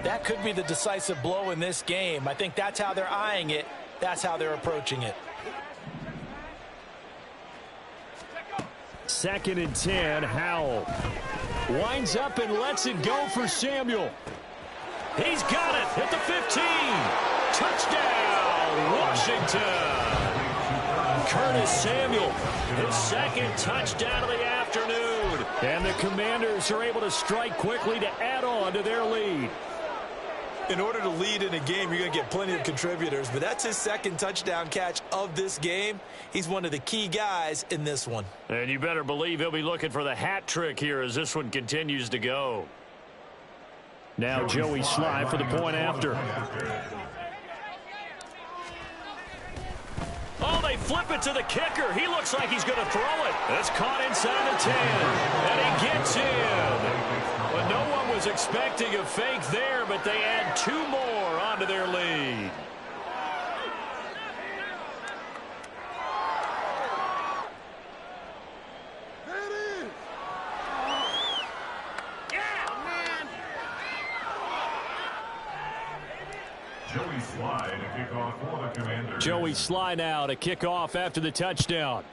that could be the decisive blow in this game. I think that's how they're eyeing it. That's how they're approaching it. 2nd and 10, Howell winds up and lets it go for Samuel. He's got it at the 15. Touchdown, Washington. Curtis Samuel, his 2nd touchdown of the afternoon. And the Commanders are able to strike quickly to add on to their lead. In order to lead in a game, you're going to get plenty of contributors, but that's his second touchdown catch of this game. He's one of the key guys in this one. And you better believe he'll be looking for the hat trick here as this one continues to go. Now Joey Sly for the point after. Oh, they flip it to the kicker. He looks like he's going to throw it. It's caught inside the 10, and he gets in. But no one was expecting a fake there, but they add 2 more onto their lead. Joey Sly to kick off for the Commanders. Joey Sly now to kick off after the touchdown.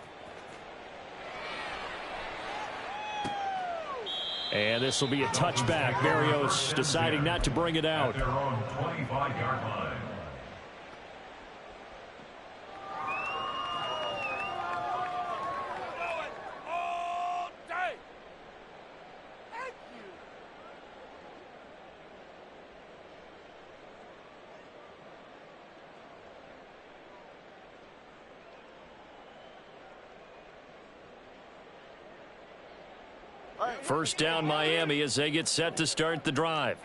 And this will be a touchback. Berrios deciding not to bring it out. At their own 25-yard line. First down Miami as they get set to start the drive.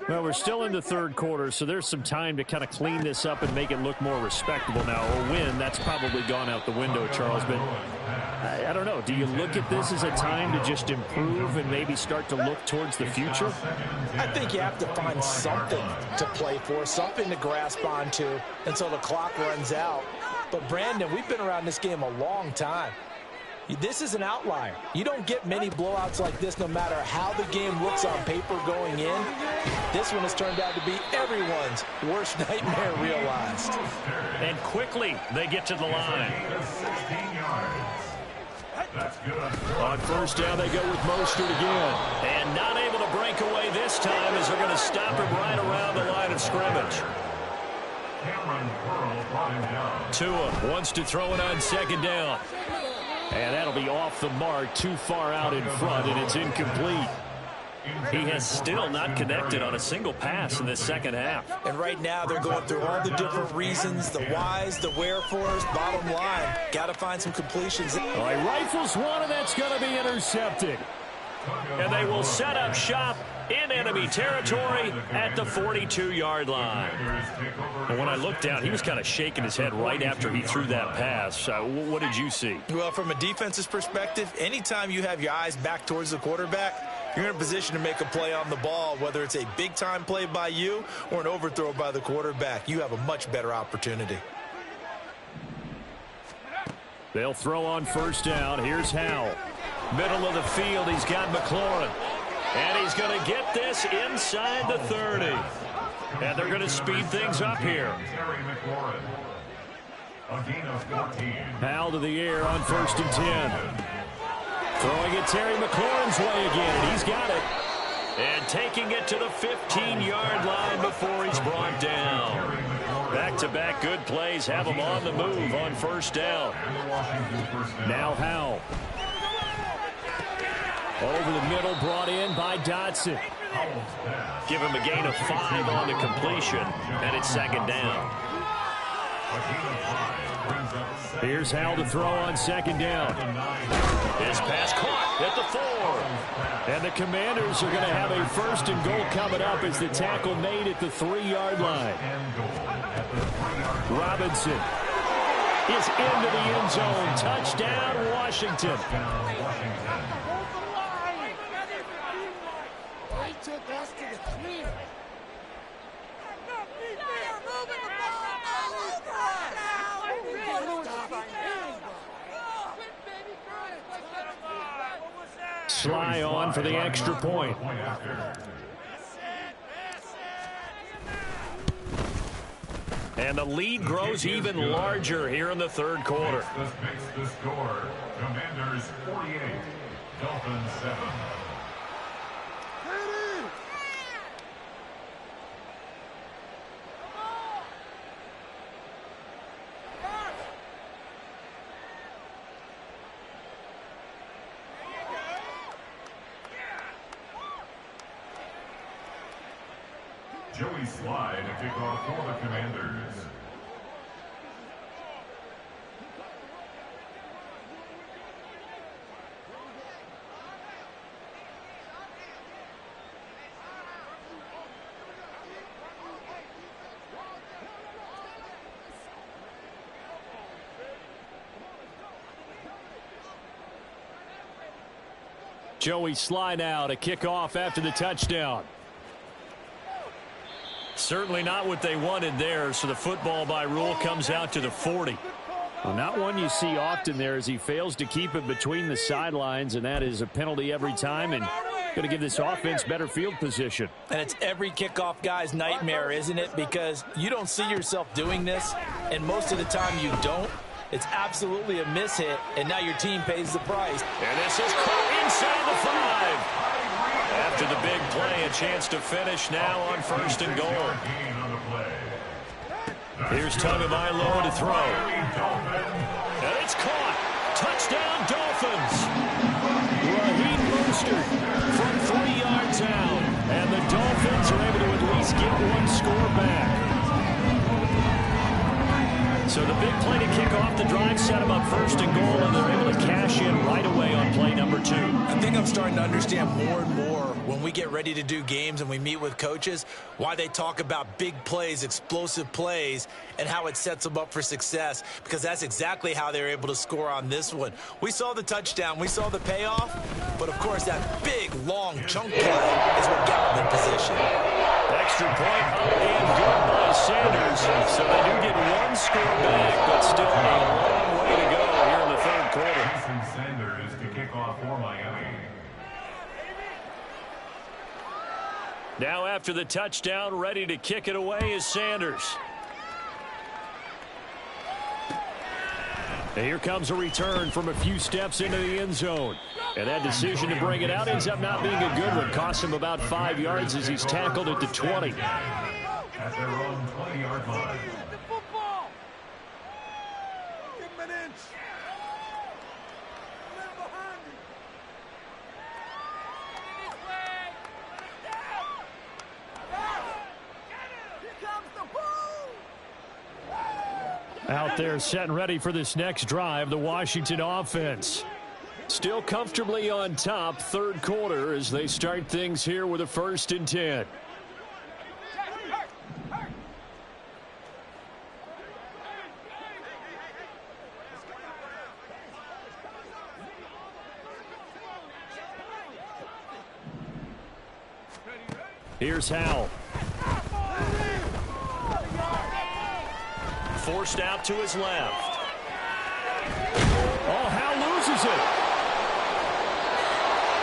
Well, we're still in the third quarter, so there's some time to kind of clean this up and make it look more respectable now. A win, that's probably gone out the window, Charles. But I don't know. Do you look at this as a time to just improve and maybe start to look towards the future? I think you have to find something to play for, something to grasp onto until the clock runs out. But, Brandon, we've been around this game a long time. This is an outlier. You don't get many blowouts like this no matter how the game looks on paper going in. This one has turned out to be everyone's worst nightmare realized. And quickly they get to the line. 16 yards. That's good. On first down they go with Mostert again. And not able to break away this time as they're going to stop him right around the line of scrimmage. Cameron Curl brought him down. Tua wants to throw it on second down. And that'll be off the mark, too far out in front, and it's incomplete. He has still not connected on a single pass in this second half. And right now they're going through all the different reasons, the whys, the wherefores. Bottom line, got to find some completions. All right, rifles one, and that's going to be intercepted. And they will set up shop in enemy territory at the 42-yard line. And when I looked down, he was kind of shaking his head right after he threw that pass. What did you see? Well, from a defense's perspective, anytime you have your eyes back towards the quarterback, you're in a position to make a play on the ball, whether it's a big-time play by you or an overthrow by the quarterback. You have a much better opportunity. They'll throw on first down. Here's Howell. Middle of the field, he's got McLaurin. And he's going to get this inside the 30. And they're going to speed things up here. Howell to the air on first and 10. Throwing it Terry McLaurin's way again, and he's got it. And taking it to the 15-yard line before he's brought down. Back-to-back good plays have him on the move on first down. Now Howell. Over the middle, brought in by Dotson. Give him a gain of 5 on the completion, and it's second down. Here's Howell to throw on second down. His pass caught at the 4. And the Commanders are going to have a first and goal coming up as the tackle made at the 3-yard line. Robinson is into the end zone. Touchdown, Washington. Took us to the clear. Sly on for the extra point. And the lead grows even larger here in the third quarter. This makes the score. Commanders 48, Dolphins 7. Joey Slye to kick off for the Commanders. Joey Slye now to kick off after the touchdown. Certainly not what they wanted there, so the football by rule comes out to the 40. Well, not one you see often there as he fails to keep it between the sidelines, and that is a penalty every time and going to give this offense better field position. And it's every kickoff guy's nightmare, isn't it? Because you don't see yourself doing this, and most of the time you don't. It's absolutely a mishit, and now your team pays the price. And this is caught inside the 5. After the big play, a chance to finish now on 1st and goal. Here's Tagovailoa to throw. And it's caught. Touchdown, Dolphins. Raheem Mostert from 3 yards out. And the Dolphins are able to at least get one score back. So the big play to kick off the drive set them up 1st and goal, and they're able to cash in right away on play number 2. I think I'm starting to understand more and more when we get ready to do games and we meet with coaches why they talk about big plays, explosive plays, and how it sets them up for success, because that's exactly how they're able to score on this one. We saw the touchdown, we saw the payoff, but of course that big, long chunk play is what got them in position. Extra point up and good by Sanders. So they do get one score back, but still a long way to go here in the 3rd quarter. Jason Sanders to kick off for Miami. Now after the touchdown, ready to kick it away is Sanders. And here comes a return from a few steps into the end zone. And that decision to bring it out ends up not being a good one. Costs him about 5 yards as he's tackled at the 20. At their own 20-yard line. Out there set and ready for this next drive, the Washington offense. Still comfortably on top, 3rd quarter as they start things here with a 1st and 10. Here's Howell. Forced out to his left. Oh, Howell loses it.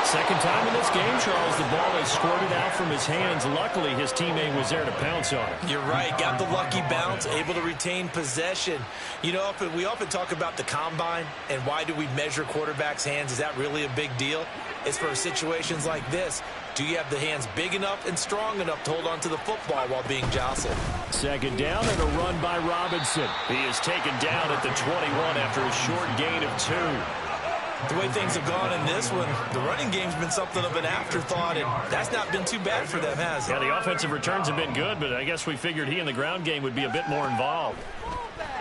Second time in this game, Charles, the ball has squirted out from his hands. Luckily, his teammate was there to pounce on it. You're right. Got the lucky bounce, able to retain possession. You know, we often talk about the combine and why do we measure quarterbacks' hands. Is that really a big deal? It's for situations like this. Do you have the hands big enough and strong enough to hold on to the football while being jostled? 2nd down and a run by Robinson. He is taken down at the 21 after a short gain of 2. The way things have gone in this one, the running game's been something of an afterthought, and that's not been too bad for them, has it? Yeah, the offensive returns have been good, but I guess we figured he in the ground game would be a bit more involved.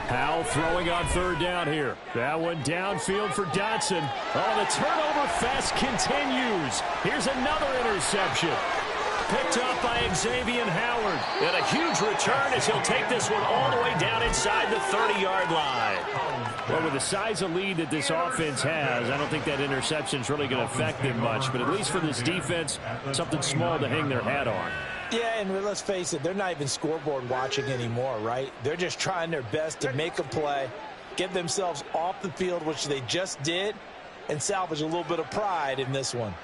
Howell throwing on 3rd down here. That one downfield for Dotson. Oh, the turnover fest continues. Here's another interception. Picked up by Xavier Howard. And a huge return as he'll take this one all the way down inside the 30-yard line. Well, with the size of lead that this offense has, I don't think that interception is really going to affect them much. But at least for this defense, something small to hang their hat on. Yeah, and let's face it, they're not even scoreboard watching anymore, right? They're just trying their best to make a play, get themselves off the field, which they just did, and salvage a little bit of pride in this one.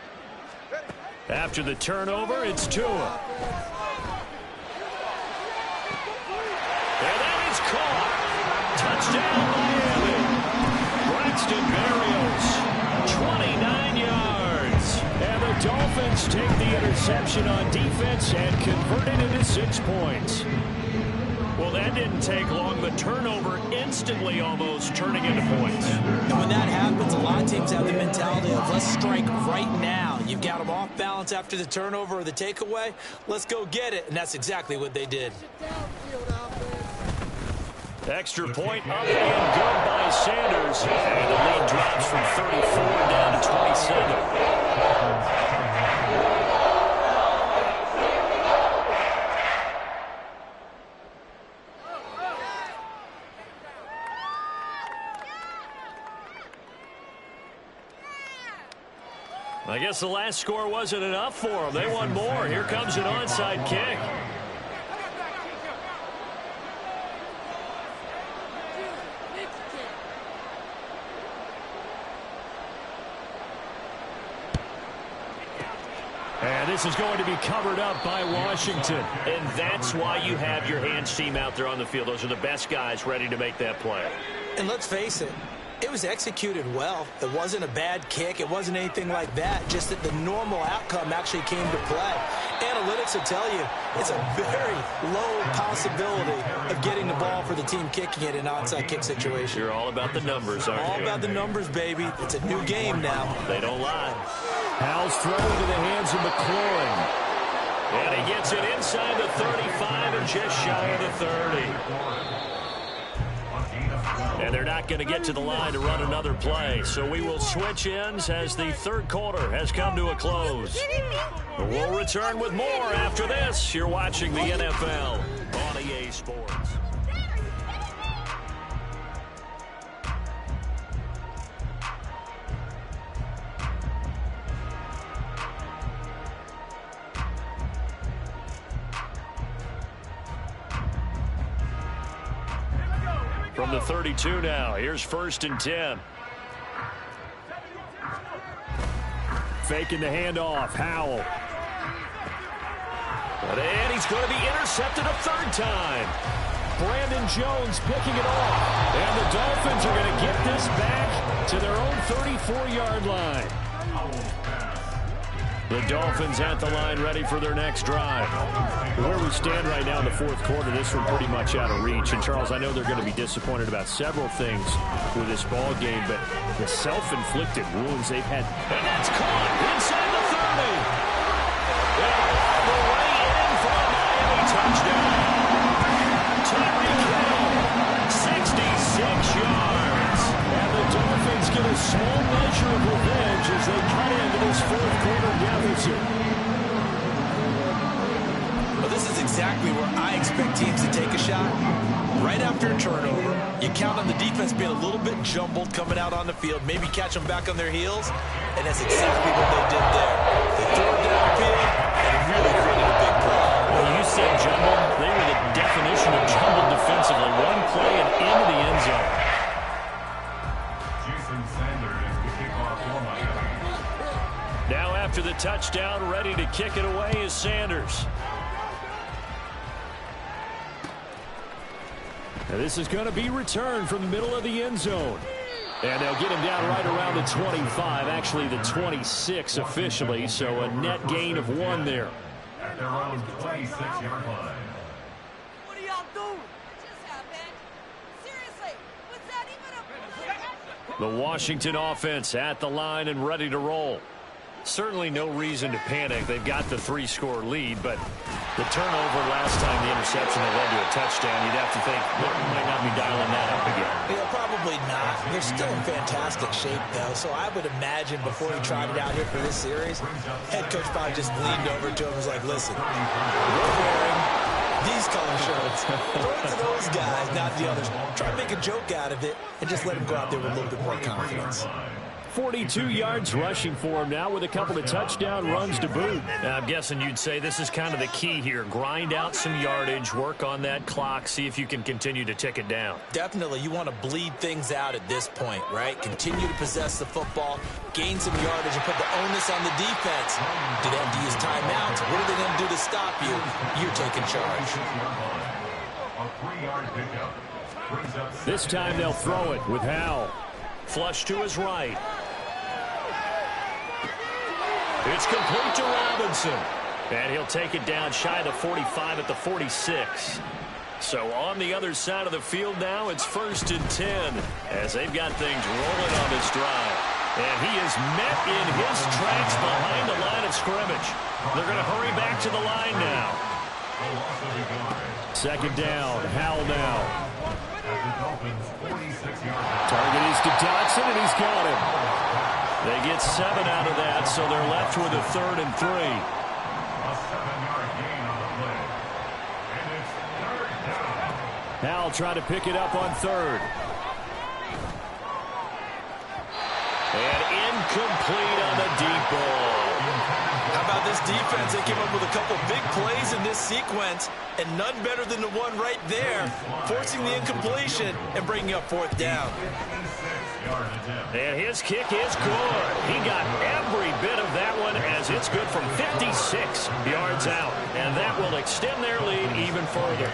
After the turnover, it's Tua. And that is caught. Touchdown, Miami. Braxton Berrios, 29 yards. And the Dolphins take the interception on defense and convert it into 6 points. Well, that didn't take long. The turnover instantly almost turning into points. And when that happens, a lot of teams have the mentality of let's strike right now. You've got them off balance after the turnover or the takeaway. Let's go get it. And that's exactly what they did. Extra point up and good by Sanders. And the lead drops from 34 down to 27. I guess the last score wasn't enough for them. They want more. Here comes an onside kick. And this is going to be covered up by Washington. And that's why you have your hands team out there on the field. Those are the best guys ready to make that play. And let's face it, it was executed well. It wasn't a bad kick. It wasn't anything like that. Just that the normal outcome actually came to play. Analytics will tell you it's a very low possibility of getting the ball for the team kicking it in an onside kick situation. You're all about the numbers, aren't you? All about the numbers, baby. It's a new game now. They don't lie. Howell's throw into the hands of McLaurin. And he gets it inside the 35 and just shy of the 30. And they're not going to get to the line to run another play. So we will switch ends as the third quarter has come to a close. We'll return with more after this. You're watching the NFL on EA Sports. From the 32 now, here's 1st and 10. Faking the handoff, Howell. And he's going to be intercepted a third time. Brandon Jones picking it off. And the Dolphins are going to get this back to their own 34-yard line. The Dolphins at the line ready for their next drive. Where we stand right now in the fourth quarter, this one pretty much out of reach. And, Charles, I know they're going to be disappointed about several things with this ball game, but the self-inflicted wounds they've had. And that's caught inside the 30. And all the way in for a Miami touchdown. Tyreek Hill, 66 yards. And the Dolphins get a small measure of revenge as they cut into this fourth quarter deficit. Well, this is exactly where I expect teams to take a shot. Right after a turnover, you count on the defense being a little bit jumbled coming out on the field, maybe catch them back on their heels, and that's exactly what they did there. They threw it downfield, and it really created a big play. When you said jumbled, they were the definition of jumbled defensively. One play and into the end zone. Now after the touchdown, ready to kick it away is Sanders. Now this is going to be returned from the middle of the end zone. And they'll get him down right around the 25, actually the 26 officially, so a net gain of 1 there. At their own 26-yard line. What are y'all doing? What just happened? Seriously, was that even a play? The Washington offense at the line and ready to roll. Certainly no reason to panic. They've got the 3-score lead, but the turnover last time, the interception that led to a touchdown, you'd have to think they might not be dialing that up again. Yeah, probably not. They're still in fantastic shape, though, so I would imagine before he tried it out here for this series, head coach probably just leaned over to him and was like, listen, we're wearing these color shirts. Throw it to those guys, not the others. Try to make a joke out of it and just let him go out there with a little bit more confidence. 42 yards rushing for him now with a couple of touchdown runs to boot. Now, I'm guessing you'd say this is kind of the key here. Grind out some yardage, work on that clock, see if you can continue to tick it down. Definitely, you want to bleed things out at this point, right? Continue to possess the football, gain some yardage, and put the onus on the defense. Do they have to use timeouts? What are they going to do to stop you? You're taking charge. This time they'll throw it with Howell. Flush to his right. It's complete to Robinson. And he'll take it down shy of the 45 at the 46. So on the other side of the field now, it's 1st and 10 as they've got things rolling on this drive. And he is met in his tracks behind the line of scrimmage. They're going to hurry back to the line now. 2nd down, Howell now. Target is to Dotson, and he's got him. They get 7 out of that, so they're left with a 3rd and 3. A 7-yard gain on the play. And it's 3rd down. Howell trying to pick it up on 3rd. And incomplete on the deep ball. How about this defense? They came up with a couple big plays in this sequence, and none better than the one right there, forcing the incompletion and bringing up 4th down. And his kick is good. He got every bit of that one as it's good from 56 yards out. And that will extend their lead even further.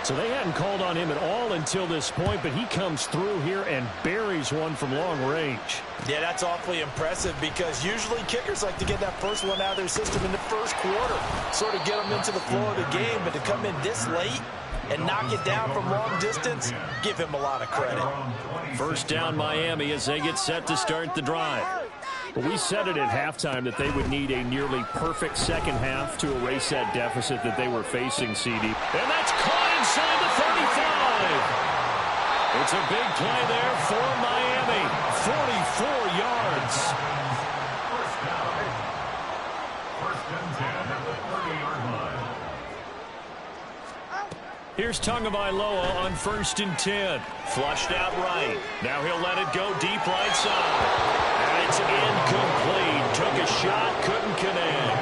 So they hadn't called on him at all until this point, but he comes through here and buries one from long range. Yeah, that's awfully impressive because usually kickers like to get that first one out of their system in the first quarter, sort of get them into the flow of the game, but to come in this late and knock it down from long distance, give him a lot of credit. 1st down Miami as they get set to start the drive. But we said it at halftime that they would need a nearly perfect second half to erase that deficit that they were facing, CD. And that's caught inside the 35. It's a big play there for Miami. 44 yards. 1st and 10 at the 30-yard line. Here's Tagovailoa on 1st and 10. Flushed out right. Now he'll let it go deep right side. And it's incomplete. Took a shot, couldn't connect.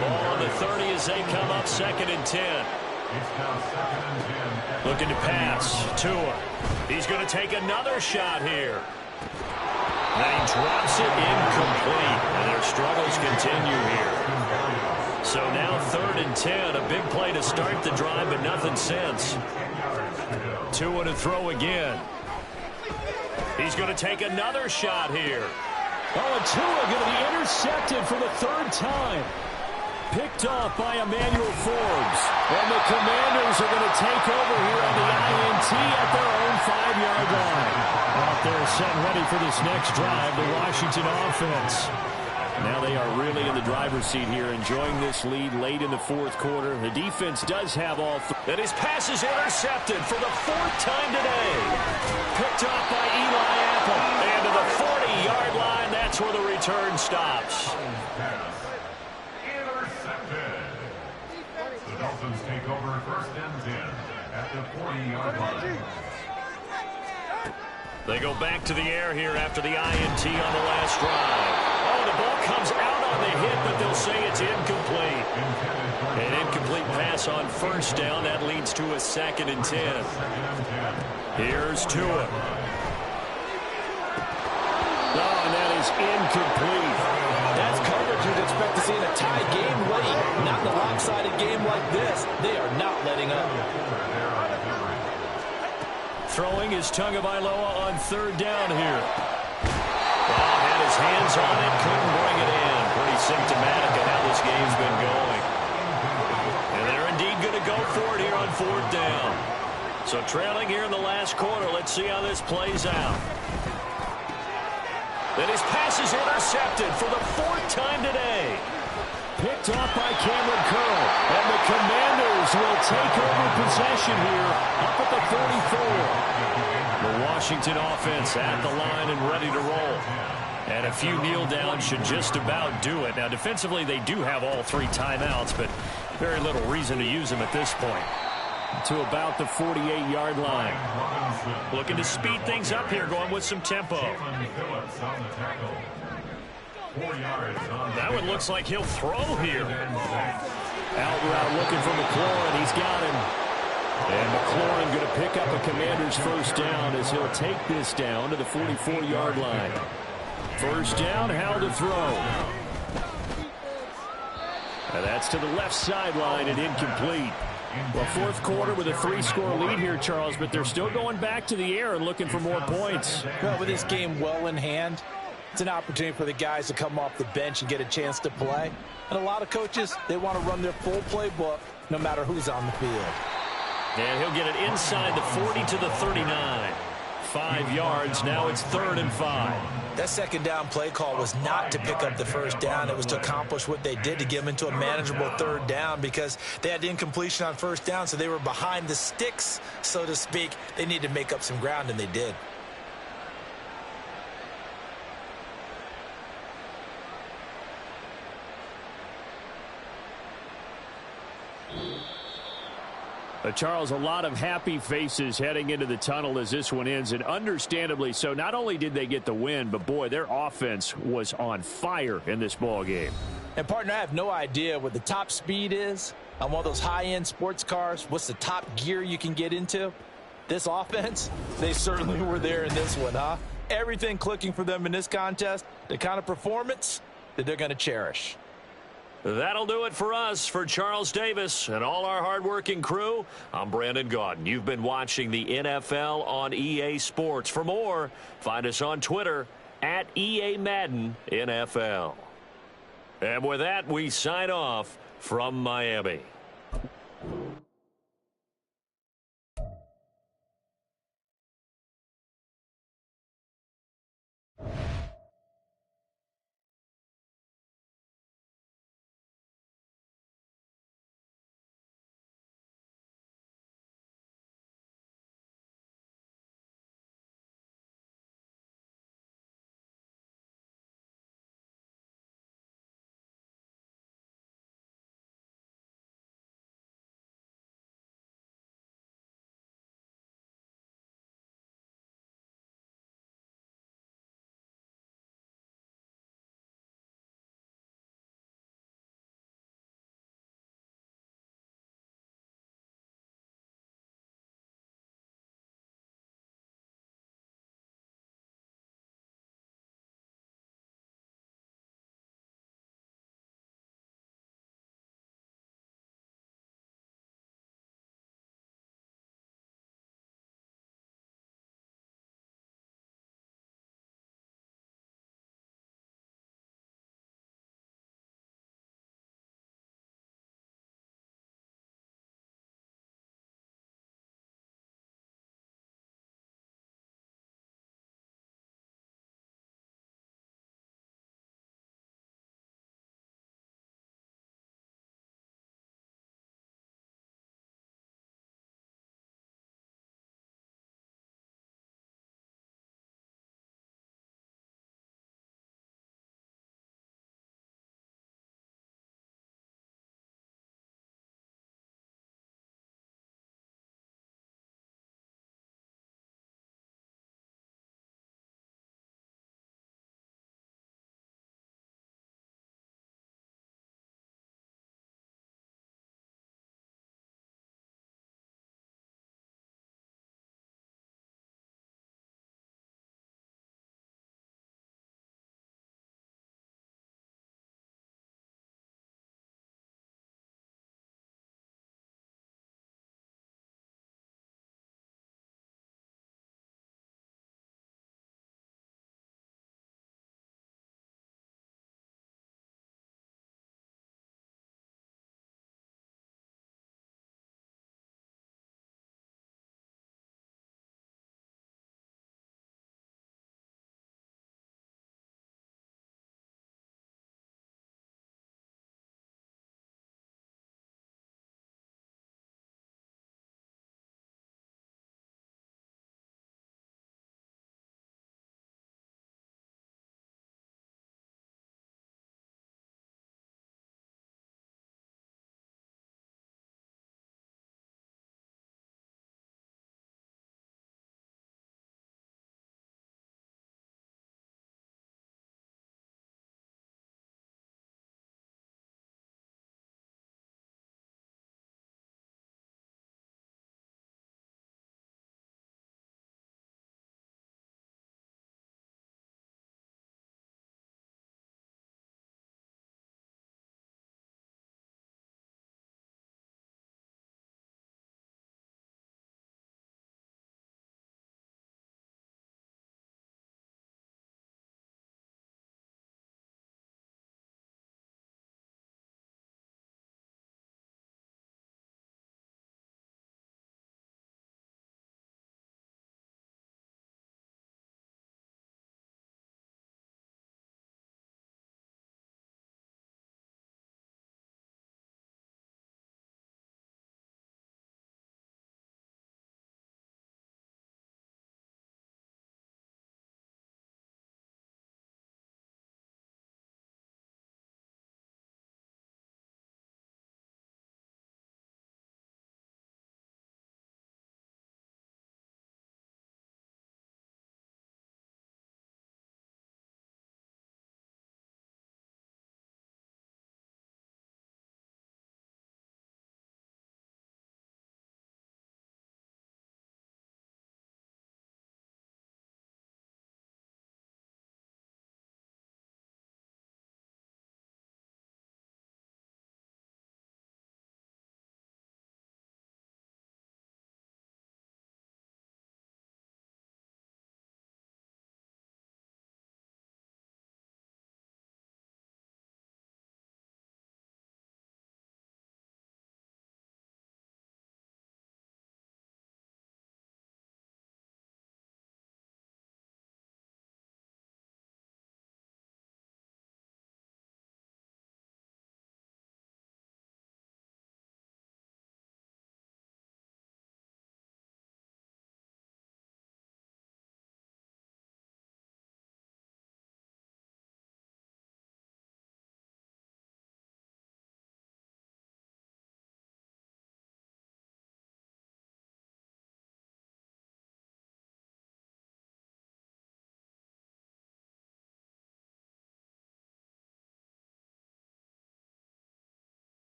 Ball on the 30 as they come up 2nd and 10. It's now 2nd and 10. Looking to pass. Tua. He's going to take another shot here. Then he drops it incomplete. And their struggles continue here. So now 3rd and 10. A big play to start the drive, but nothing since. Tua to throw again. He's going to take another shot here. Oh, and Tua going to be intercepted for the 3rd time. Picked off by Emmanuel Forbes. And the Commanders are going to take over here on the INT at their own 5-yard line. Out there set ready for this next drive, the Washington offense. Now they are really in the driver's seat here, enjoying this lead late in the 4th quarter. The defense does have all and his pass is intercepted for the 4th time today. Picked off by Eli Apple. And to the 40-yard line, that's where the return stops. Intercepted. The Dolphins take over 1st and 10 at the 40-yard line. They go back to the air here after the INT on the last drive. Oh, the ball comes out on the hit, but they'll say it's incomplete. An incomplete pass on 1st down. That leads to a 2nd and 10. Here's Tua. Oh, and that is incomplete. That's coverage you'd expect to see in a tie game late. Not in a lopsided game like this. They are not letting up. Throwing is Tagovailoa on 3rd down here. Well, had his hands on it, couldn't bring it in. Pretty symptomatic of how this game's been going. And they're indeed going to go for it here on 4th down. So trailing here in the last quarter. Let's see how this plays out. Then his pass is intercepted for the 4th time today. Picked off by Cameron Curl. And the Commanders will take over possession here up at the 44. The Washington offense at the line and ready to roll. And a few kneel downs should just about do it. Now, defensively, they do have all 3 timeouts, but very little reason to use them at this point. To about the 48-yard line. Looking to speed things up here, going with some tempo. That one looks like he'll throw here. Out route looking for McLaurin. He's got him. And McLaurin going to pick up a Commander's 1st down as he'll take this down to the 44-yard line. 1st down, Howell to throw. And that's to the left sideline and incomplete. Well, 4th quarter with a 3-score lead here, Charles, but they're still going back to the air and looking for more points. Well, with this game well in hand, it's an opportunity for the guys to come off the bench and get a chance to play. And a lot of coaches, they want to run their full playbook no matter who's on the field. And he'll get it inside the 40 to the 39. 5 yards. Now it's 3rd and 5. That second down play call was not to pick up the first down. It was to accomplish what they did, to get them into a manageable 3rd down, because they had incompletion on first down, so they were behind the sticks, so to speak. They needed to make up some ground, and they did. Charles, a lot of happy faces heading into the tunnel as this one ends, and understandably so. Not only did they get the win, but, boy, their offense was on fire in this ball game. And, partner, I have no idea what the top speed is on one of those high-end sports cars. What's the top gear you can get into? This offense, they certainly were there in this one, huh? Everything clicking for them in this contest, the kind of performance that they're going to cherish. That'll do it for us. For Charles Davis and all our hardworking crew, I'm Brandon Gaudin. You've been watching the NFL on EA Sports. For more, find us on Twitter at EA Madden NFL. And with that, we sign off from Miami.